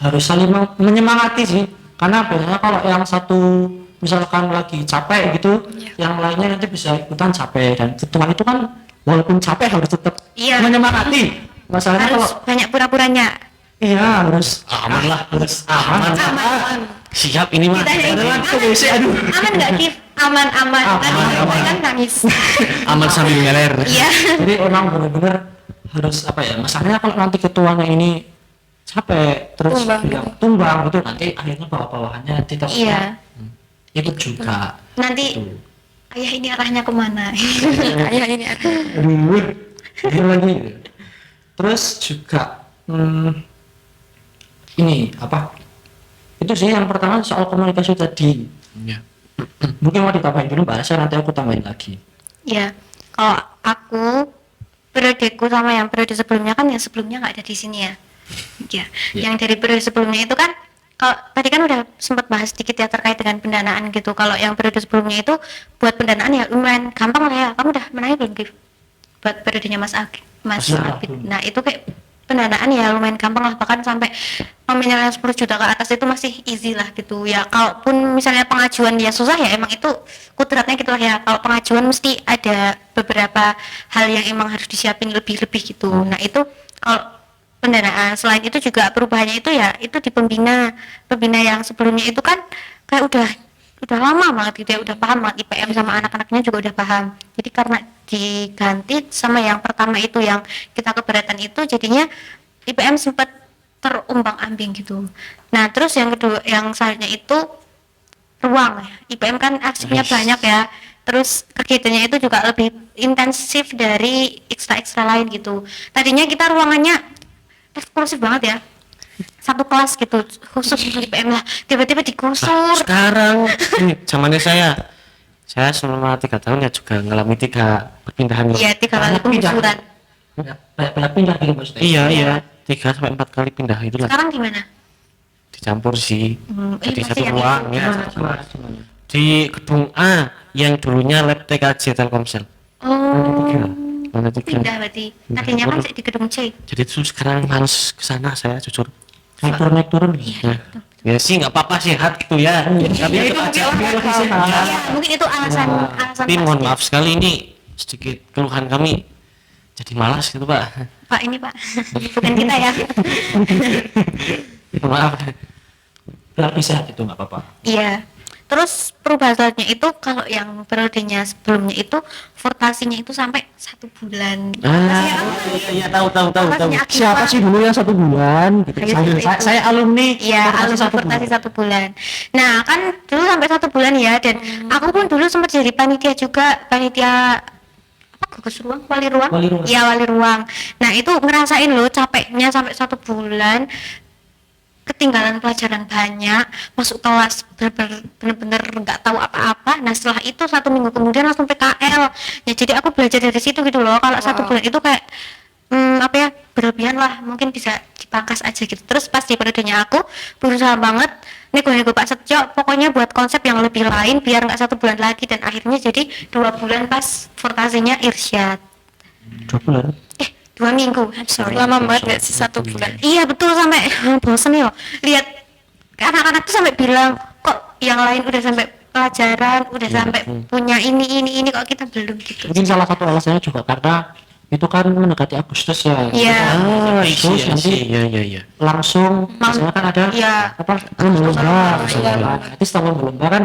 harus saling menyemangati sih, karena biasanya kalau yang satu misalkan lagi capek gitu, yang lainnya nanti bisa ikutan capek, dan ketua itu kan walaupun capek harus tetap Iya. menyemangati. Masalahnya kalau Harus banyak pura-puranya. iya harus aman lah, harus aman. siap ini mah. Adalah WC, aduh. Aman nggak, Kif? Aman. Aman. Kan nangis. Aman sambil meler. Iya. Jadi emang benar-benar harus apa ya, masalahnya kalau nanti ketuanya ini capek terus tumbang itu nanti akhirnya bawah-bawahannya tidak Iya. ikut juga. Nanti Tuh. ayah ini arahnya kemana? Ayah ini ada. Aduh, ini lagi. Terus juga ini apa? Itu sih yang pertama soal komunikasi tadi. Ya. Mungkin mau ditambahin dulu Mbak Rasya, nanti aku tambahin lagi. Ya, kalau aku periodeku sama yang periode sebelumnya kan, yang sebelumnya nggak ada di sini ya. Ya, yang dari periode sebelumnya itu kan, kalau tadi kan udah sempat bahas sedikit ya terkait dengan pendanaan gitu. Kalau yang periode sebelumnya itu buat pendanaan ya lumayan gampang lah ya. Kamu udah menanya belum, Gif? Buat periodenya Mas Belum. Abid. Nah, itu kayak pendanaan ya lumayan gampang lah, bahkan sampai nominalnya 10 juta ke atas itu masih easy lah gitu ya. Kalaupun misalnya pengajuan ya susah ya, emang itu kudratnya gitu lah ya. Kalau pengajuan mesti ada beberapa hal yang emang harus disiapin lebih-lebih gitu. Nah, itu kalau pendanaan. Selain itu juga perubahannya itu ya itu di pembina yang sebelumnya itu kan kayak udah lama banget gitu ya, udah paham banget IPM sama anak-anaknya juga udah paham. Jadi karena diganti sama yang pertama itu yang kita keberatan itu, jadinya IPM sempat terumbang-ambing gitu. Nah, terus yang kedua, yang selanjutnya itu ruang ya. IPM kan arsipnya banyak ya. Terus kegiatannya itu juga lebih intensif dari ekstra lain gitu. Tadinya kita ruangannya eksklusif banget ya, satu kelas gitu khusus untuk IPM lah, tiba-tiba digusur. Sekarang ini zamannya saya selama 3 tahun ya juga ngalami 3 perpindahan. Iya, 3 kali penggusuran. Banyak pindah gitu maksudnya. Iya 3-4 kali pindah itu lah, Sekarang gimana? dicampur sih. Jadi pasti satu yang ruang itu. ya, di gedung A yang dulunya lab TKJ Telkomsel. Lantai 3. Pindah berarti. Tadinya kan di gedung C. Jadi itu sekarang males kesana saya jujur. Naik turun. Nah, ya sih nggak apa-apa, sehat gitu ya. Tapi itu aja. Ya, mungkin itu alasan Tapi mohon maaf sekali, ini sedikit keluhan kami jadi malas gitu Pak. Pak ini Pak, bukan kita ya. Maaf. Lebih sehat itu nggak apa-apa. Iya. Terus perubahan selanjutnya itu kalau yang periodenya sebelumnya itu fortasinya itu sampai 1 bulan. Iya tahu. Fortasinya Siapa Akiva. sih dulu yang 1 bulan? Gitu. Ayo, Saya alumni. Iya, alumni fortasi 1 bulan. Nah, kan dulu sampai 1 bulan ya, dan aku pun dulu sempat jadi panitia juga, panitia apa gugus ruang, wali ruang? Wali ruang. Iya, wali ruang. Nah, itu ngerasain loh capeknya sampai 1 bulan, ketinggalan pelajaran banyak, masuk kelas bener-bener nggak tahu apa-apa. Nah, setelah itu 1 minggu kemudian langsung PKL. Ya, jadi aku belajar dari situ gitu loh. Kalau 1 bulan itu kayak apa ya, berlebihan lah, mungkin bisa dipangkas aja gitu. Terus pas di periodenya aku berusaha banget nego-nego Pak Setio, pokoknya buat konsep yang lebih lain biar nggak 1 bulan lagi, dan akhirnya jadi 2 bulan pas fortasinya irsyad. 2 bulan. 2 minggu, I'm sorry. Lama banget nggak sih 1 bulan? Iya betul, sampai bosen ya lihat anak-anak tuh sampai bilang kok yang lain udah sampai pelajaran, udah sampai punya ini kok kita belum gitu. Mungkin salah satu alasannya juga karena itu kan mendekati Agustus ya. Iya. Terus nanti Iya. langsung biasanya kan ada Iya. apa lomba. Iya. Nanti setelah lomba kan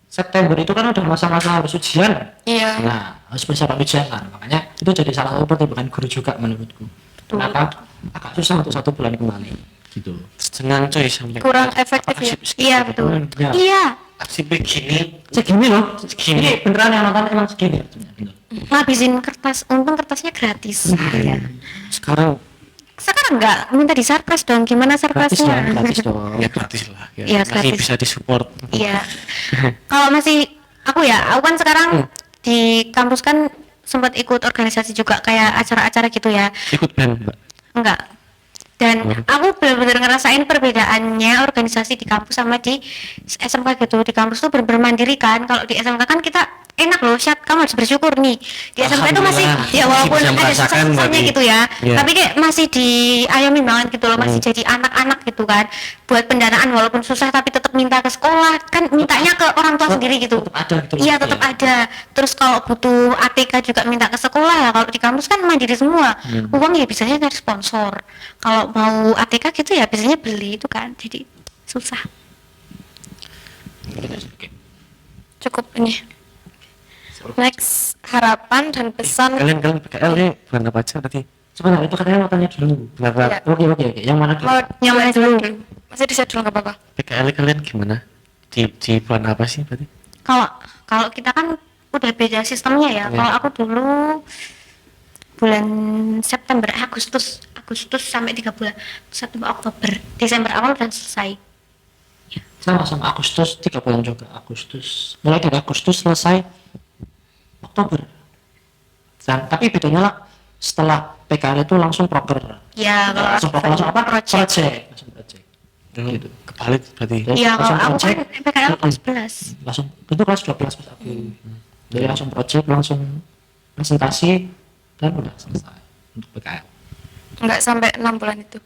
September itu kan udah masa-masa harus ujian. Iya. Nah, harus persiapan ujian kan. Makanya itu jadi salah satu pertimbangan guru juga menurutku. Kenapa agak susah untuk 1 bulan kembali gitu. Senang coy sampai Kurang efektif ya. Iya betul. Ya. Iya, aksi begini. Segini loh, Segini. Ini beneran yang nonton emang segini. Bener. ngabisin kertas, untung kertasnya gratis. Iya. Sekarang Sekarang enggak minta di surprise dong, gimana Gratis surprise-nya? dong, gratis dong. ya gratis lah. Iya, Masih gratis. bisa disupport. Iya. Kalau masih aku kan sekarang di kampus kan sempat ikut organisasi juga kayak acara-acara gitu ya. Ikut band, Mbak. Enggak. Dan aku benar-benar ngerasain perbedaannya organisasi di kampus sama di SMK gitu. Di kampus tuh benar-benar mandiri kan. Kalau di SMK kan kita enak loh, Syat, kamu harus bersyukur nih. Di SMK itu masih Alhamdulillah. ya walaupun Masih bisa ada merasakan susah-susahnya berarti. gitu ya. Iya. Tapi kayak masih diayomi banget gitu loh, masih jadi anak-anak gitu kan. Buat pendanaan walaupun susah tapi tetap minta ke sekolah, kan mintanya ke orang tua sendiri gitu. Tetap ada gitu loh. Iya, tetap ada. Terus kalau butuh ATK juga minta ke sekolah ya. Kalau di kampus kan mandiri semua. Uang ya biasanya dari sponsor. Kalau mau ATK gitu ya biasanya beli itu kan. Jadi susah. Cukup ini. Next, harapan dan pesan. Kalian PKL nih bulan apa aja berarti? Sebentar itu katanya mau tanya dulu. Berapa Iya. Oke. Yang mana dulu? Mau Yang mana dulu? Masih di dulu nggak apa-apa. PKL kalian gimana? Di bulan apa sih berarti? Kalau kita kan udah beda sistemnya ya. Kalau aku dulu bulan September, Agustus sampai 3 bulan. September, Oktober, Desember awal dan selesai. Sama Agustus 3 bulan juga. Agustus. Mulai dari Agustus selesai Oktober. Dan tapi bedanya lah setelah PKL itu langsung proker. Ya, kalau Langsung proker langsung apa? Project. Langsung project. Gitu. Kebalik berarti. Iya, kalau Langsung aku kan project. PKL kelas 11. Langsung itu kelas 12 pas aku. Jadi langsung project, langsung presentasi dan udah selesai untuk PKL. Nggak sampai 6 bulan itu.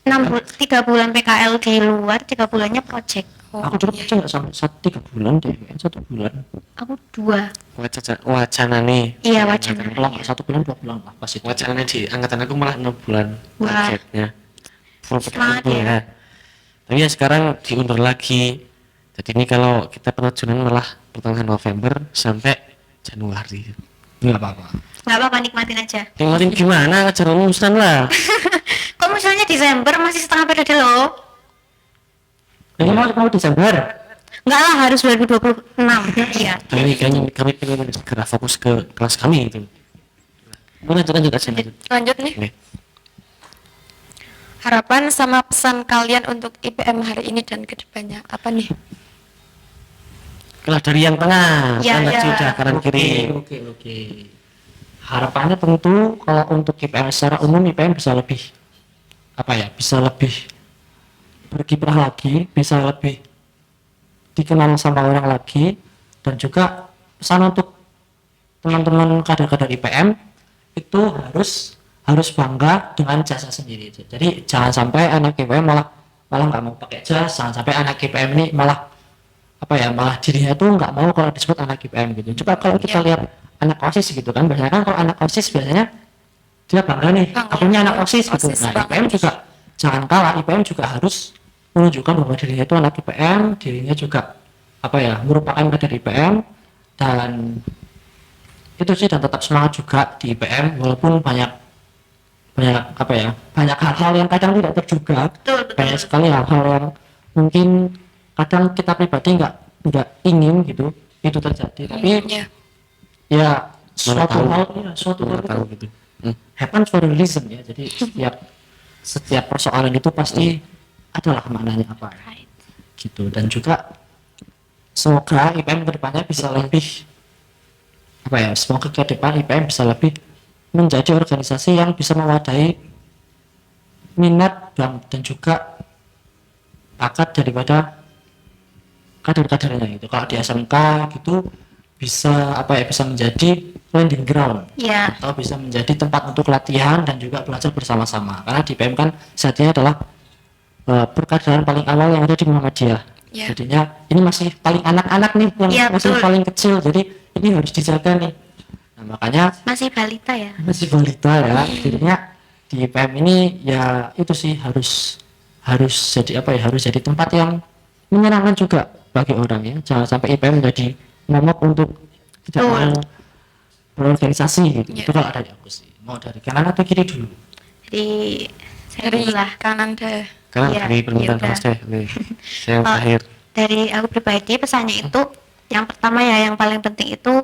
3 bulan PKL di luar, 3 bulannya project. Aku dulu project nggak sampai 3 bulan deh, kayaknya 1 bulan. Aku 2. Wacana nih. Iya, wacana. Kalau nggak 1 bulan 2 bulan lah pas itu. Wacananya di angkatan aku malah 6 bulan Wah. targetnya. Full Semangat PKL ya. Tapi ya sekarang diundur lagi. Jadi ini kalau kita penerjunan malah pertengahan November sampai Januari. Nggak apa-apa. Nggak apa-apa, nikmatin aja. Nikmatin gimana? Ngejar lulusan lah. Kok misalnya Desember masih setengah periode loh? Ini mau Desember. Enggak lah, harus 2026. Iya. Kami pengen segera fokus ke kelas kami itu. Lanjut aja. Lanjut nih. Oke. Harapan sama pesan kalian untuk IPM hari ini dan kedepannya apa nih? Kelas dari yang tengah, Ya, kan ya. sudah kanan kiri. Oke. Harapannya tentu kalau untuk IPM secara umum IPM bisa lebih bisa lebih berkiprah lagi, bisa lebih dikenal sama orang lagi, dan juga pesan untuk teman-teman kader-kader IPM itu harus bangga dengan jasa sendiri. Jadi jangan sampai anak IPM malah nggak mau pakai jas, jangan sampai anak IPM ini malah dirinya tuh nggak mau kalau disebut anak IPM gitu. Coba kalau kita lihat anak OSIS gitu kan, biasanya kan kalau anak OSIS biasanya dia bangga nih, Bangga. aku ini anak OSIS gitu. OSIS Nah, banget. IPM juga jangan kalah, IPM juga harus menunjukkan bahwa dirinya itu anak IPM, dirinya juga apa ya, merupakan kader IPM, dan itu sih, dan tetap semangat juga di IPM walaupun banyak banyak apa ya, banyak hal-hal yang kadang tidak terduga. Betul, betul. Banyak sekali hal-hal yang mungkin kadang kita pribadi nggak ingin gitu itu terjadi, tapi Ya. ya Mana suatu tahu. hal, ya, suatu hal Mana tahu itu gitu. happen for a reason ya. Jadi setiap persoalan itu pasti adalah maknanya apa gitu. Dan juga semoga IPM kedepannya bisa lebih apa ya, semoga ke depan IPM bisa lebih menjadi organisasi yang bisa mewadahi minat dan juga bakat daripada kader-kadernya gitu. Kalau di SMK gitu bisa apa ya, bisa menjadi landing ground Ya, atau bisa menjadi tempat untuk latihan dan juga belajar bersama-sama, karena di PM kan saatnya adalah perkaderan paling awal yang ada di Muhammadiyah. Ya. Jadinya ini masih paling anak-anak nih, yang Iya, masih betul. paling kecil, jadi ini harus dijaga nih. Nah, makanya masih balita ya. masih balita ya, jadinya di PM ini ya itu sih harus harus jadi apa ya, harus jadi tempat yang menyenangkan juga bagi orang ya. Jangan sampai IPM menjadi momok untuk tidak Betul. mau berorganisasi gitu. Ya. Itu kalau dari aku sih. Mau dari kanan atau kiri dulu? Jadi saya Dari dulu lah. kanan deh. Karena Iya, dari permintaan ya udah. Mas deh, nih. Saya yang Oh, terakhir. dari aku pribadi pesannya itu yang pertama ya, yang paling penting itu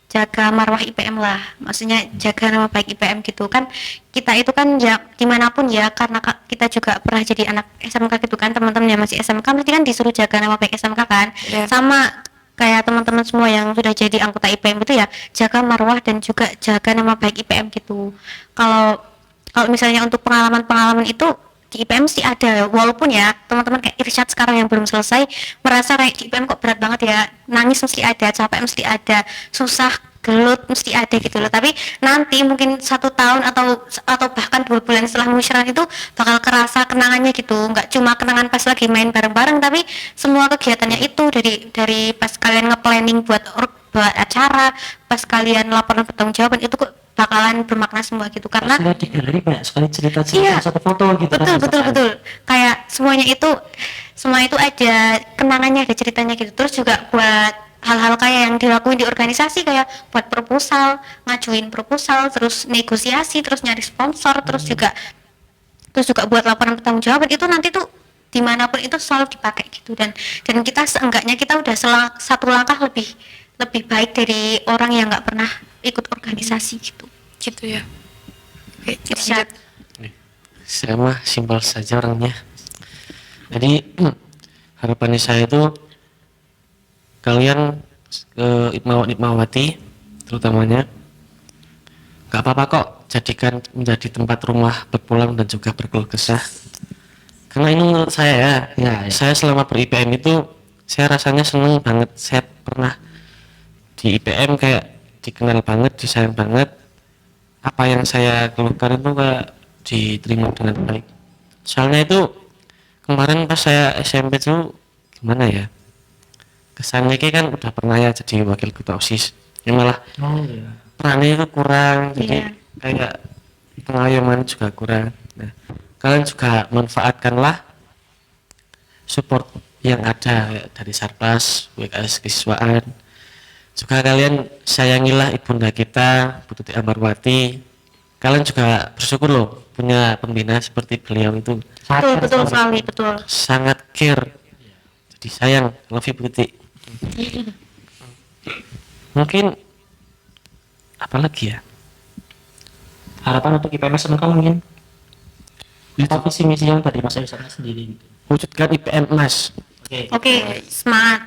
jaga marwah IPM lah, maksudnya jaga nama baik IPM gitu kan. Kita itu kan ya dimanapun ya, karena kita juga pernah jadi anak SMK gitu kan, teman-teman yang masih SMK mesti kan disuruh jaga nama baik SMK kan. Iya. Sama kayak teman-teman semua yang sudah jadi anggota IPM itu ya, jaga marwah dan juga jaga nama baik IPM gitu. Kalau kalau misalnya untuk pengalaman-pengalaman itu di IPM mesti ada, walaupun ya teman-teman kayak Irsyad sekarang yang belum selesai merasa kayak di IPM kok berat banget ya, nangis mesti ada, capek mesti ada, susah gelut mesti ada gitu loh. Tapi nanti mungkin 1 tahun atau bahkan 2 bulan setelah musyawarah itu bakal kerasa kenangannya gitu, nggak cuma kenangan pas lagi main bareng-bareng, tapi semua kegiatannya itu dari pas kalian nge-planning buat acara, pas kalian laporan pertanggungjawaban itu kok bakalan bermakna semua gitu. Karena Saya di galeri banyak sekali cerita-cerita, Iya. satu foto gitu betul kan. betul misalkan. betul, kayak semua itu ada kenangannya, ada ceritanya gitu. Terus juga buat hal-hal kayak yang dilakuin di organisasi, kayak buat proposal, ngajuin proposal, terus negosiasi, terus nyari sponsor, terus juga buat laporan pertanggungjawaban itu nanti tuh dimanapun itu selalu dipakai gitu. Dan kita seenggaknya kita udah satu langkah lebih baik dari orang yang nggak pernah ikut organisasi gitu. Gitu ya. Oke, Irsyad. lanjut. Saya mah simpel saja orangnya. Jadi harapannya saya itu kalian Hikmawati terutamanya nggak apa-apa kok jadikan menjadi tempat rumah berpulang dan juga berkeluh kesah. Karena ini menurut saya Ya, ya. saya selama ber-IPM itu saya rasanya seneng banget. Saya pernah di IPM kayak dikenal banget, disayang banget. Apa yang saya keluhkan itu kayak diterima dengan baik. Soalnya itu kemarin pas saya SMP itu gimana ya, kesannya kayak kan udah pernah ya jadi wakil ketua OSIS, ya malah Oh iya. perannya itu kurang, jadi Iya. kayak pengayoman juga kurang. Nah, kalian juga manfaatkanlah support yang ada kayak dari Sarpas, WKS Kesiswaan. Juga kalian sayangilah ibunda kita, Bu Tuti Amarwati. Kalian juga bersyukur loh punya pembina seperti beliau itu, Betul sekali, betul. sangat care. Jadi sayang, love you Bu Tuti. Mungkin apa lagi ya? Harapan untuk IPM SMK mungkin apa visi misi yang tadi Mas Irsyad sendiri gitu. Wujudkan IPM Mas. Oke. Oke, semangat.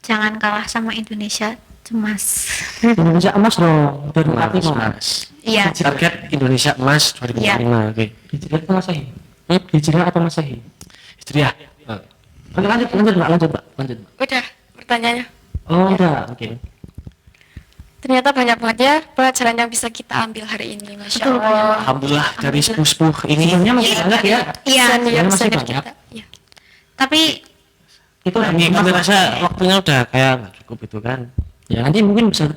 Jangan kalah sama Indonesia cemas. Indonesia emas loh, 2045. Mas. Iya. Target Indonesia Emas 2045. Oke. Hijrah atau Masehi? Hijrah atau Masehi? Itu dia. Oke, lanjut Mbak, lanjut Mbak. Udah pertanyaannya. Oh udah, oke. Ternyata banyak banget ya pelajaran yang bisa kita ambil hari ini, Masya Betul, Allah. Alhamdulillah dari sepuh-sepuh ini Sebenarnya masih banyak ya. Iya. Senior masih senior banyak. kita. Iya. Tapi Itu ini kita rasa waktunya udah kayak nggak cukup itu kan. ya nanti mungkin bisa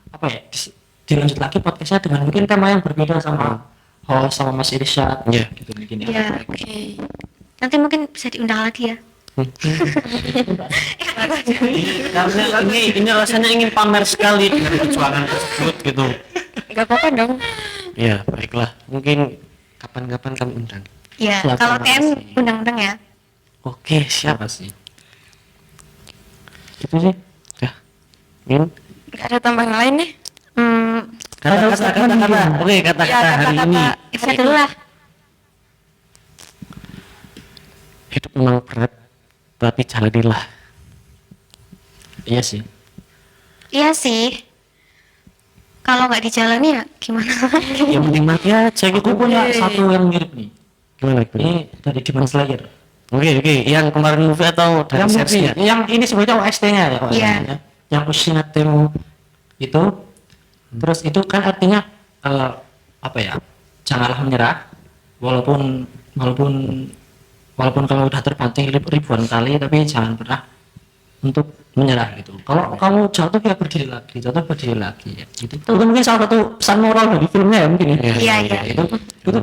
apa ya, dilanjut lagi podcastnya dengan mungkin tema yang berbeda sama host sama Mas Irsyad Iya. gitu mungkin ya. Ya, Oke. nanti mungkin bisa diundang lagi ya. Karena ini rasanya ingin pamer sekali dengan perjuangan tersebut gitu. Nggak apa-apa dong. Ya baiklah, mungkin kapan-kapan kami undang. Ya, Silakan, kalau KM makasih. undang-undang ya. Oke siap. sih Itu sih. Ya. Min. Nggak ada tambahan lain nih. Kata-kata. Oke kata-kata Ya, hari kata-kata. ini. Saya dulu lah. Hidup memang berat, tapi jalanilah. iya sih Iya sih. Kalau nggak dijalani ya gimana? Ya mending mati aja gitu. aku punya satu yang mirip nih Gimana? ini dari Demon Slayer Oke, yang kemarin movie atau dari yang seriesnya? yang ini sebenarnya OST-nya ya kalau Iya. namanya. Yang Ushinatemu itu terus itu kan artinya apa ya, janganlah menyerah walaupun walaupun walaupun kamu udah terbanting ribuan kali tapi jangan pernah untuk menyerah gitu. Kalau kamu jatuh ya berdiri lagi, jatuh berdiri lagi ya. Gitu. Itu mungkin salah satu pesan moral dari filmnya ya mungkin ya. Iya, iya. Itu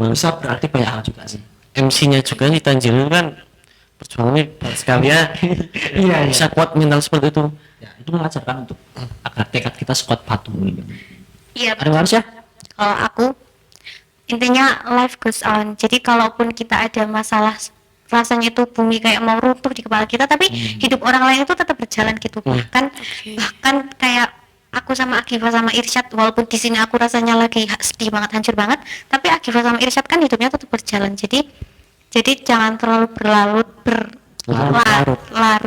bisa berarti banyak hal juga sih. MC-nya juga nih Tanjiro kan perjuangannya berat sekali ya. Iya, iya. Bisa kuat mental seperti itu. Ya, itu mengajarkan untuk agar tekad kita sekuat batu. Iya. Ada yang harus ya? Kalau aku intinya life goes on. Jadi kalaupun kita ada masalah rasanya itu bumi kayak mau runtuh di kepala kita, tapi hidup orang lain itu tetap berjalan gitu. Bahkan kayak aku sama Akifa sama Irsyad, walaupun di sini aku rasanya lagi sedih banget, hancur banget, tapi Akifa sama Irsyad kan hidupnya tetap berjalan. Jadi jangan terlalu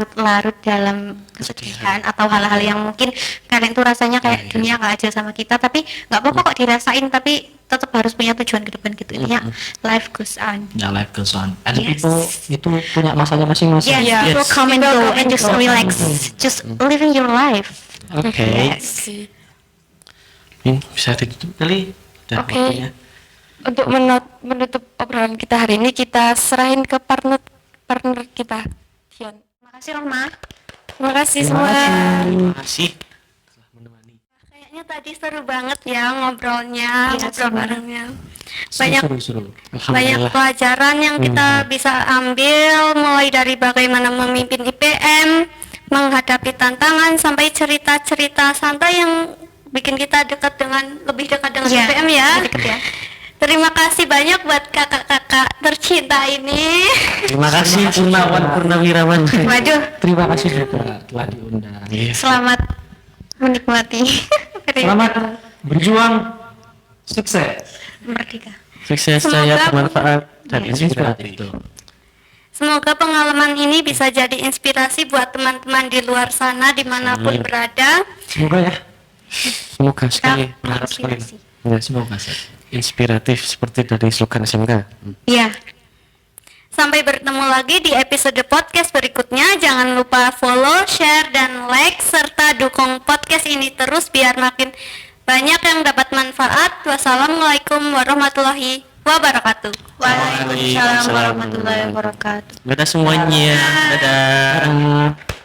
larut dalam kesedihan atau hal-hal yang mungkin kalian tuh rasanya kayak dunia nggak aja sama kita, tapi nggak apa-apa kok dirasain, tapi tetap harus punya tujuan ke depan gitu. Intinya life goes on. Ya, life goes on. And Yes. people itu punya masanya masing-masing. Yes, Yes. people come and go and just relax, just living your life. Oke. Sih. Ini bisa ditutup kali. Udah Oke. waktunya. Untuk menutup obrolan kita hari ini, kita serahin ke partner kita, Dion. Makasih Roma. Terima kasih semua. Terima kasih telah menemani. Kayaknya tadi seru banget ya ngobrolnya, Iya, ngobrol seru. barengnya. Banyak Seru-seru. banyak Alhamdulillah. pelajaran yang kita bisa ambil, mulai dari bagaimana memimpin IPM, menghadapi tantangan, sampai cerita-cerita santai yang bikin kita lebih dekat dengan Iya, IPM ya. deket ya. Terima kasih banyak buat kakak-kakak tercinta ini. Terima kasih Purnawirawan. Waduh, Terima kasih juga telah diundang. Iya. selamat menikmati. Selamat berjuang, sukses. Merdeka. Sukses Semoga- saya bermanfaat dan inspiratif. Itu. Semoga pengalaman ini bisa jadi inspirasi buat teman-teman di luar sana dimanapun Amin. berada. Semoga ya. Semoga sekali, berharap sekali. Ya, Semoga sih. inspiratif seperti dari slogan SMK. Iya. Sampai bertemu lagi di episode podcast berikutnya. Jangan lupa follow, share, dan like, serta dukung podcast ini terus biar makin banyak yang dapat manfaat. Wassalamualaikum warahmatullahi wabarakatuh. Waalaikumsalam warahmatullahi wabarakatuh. Dadah semuanya. Dadah.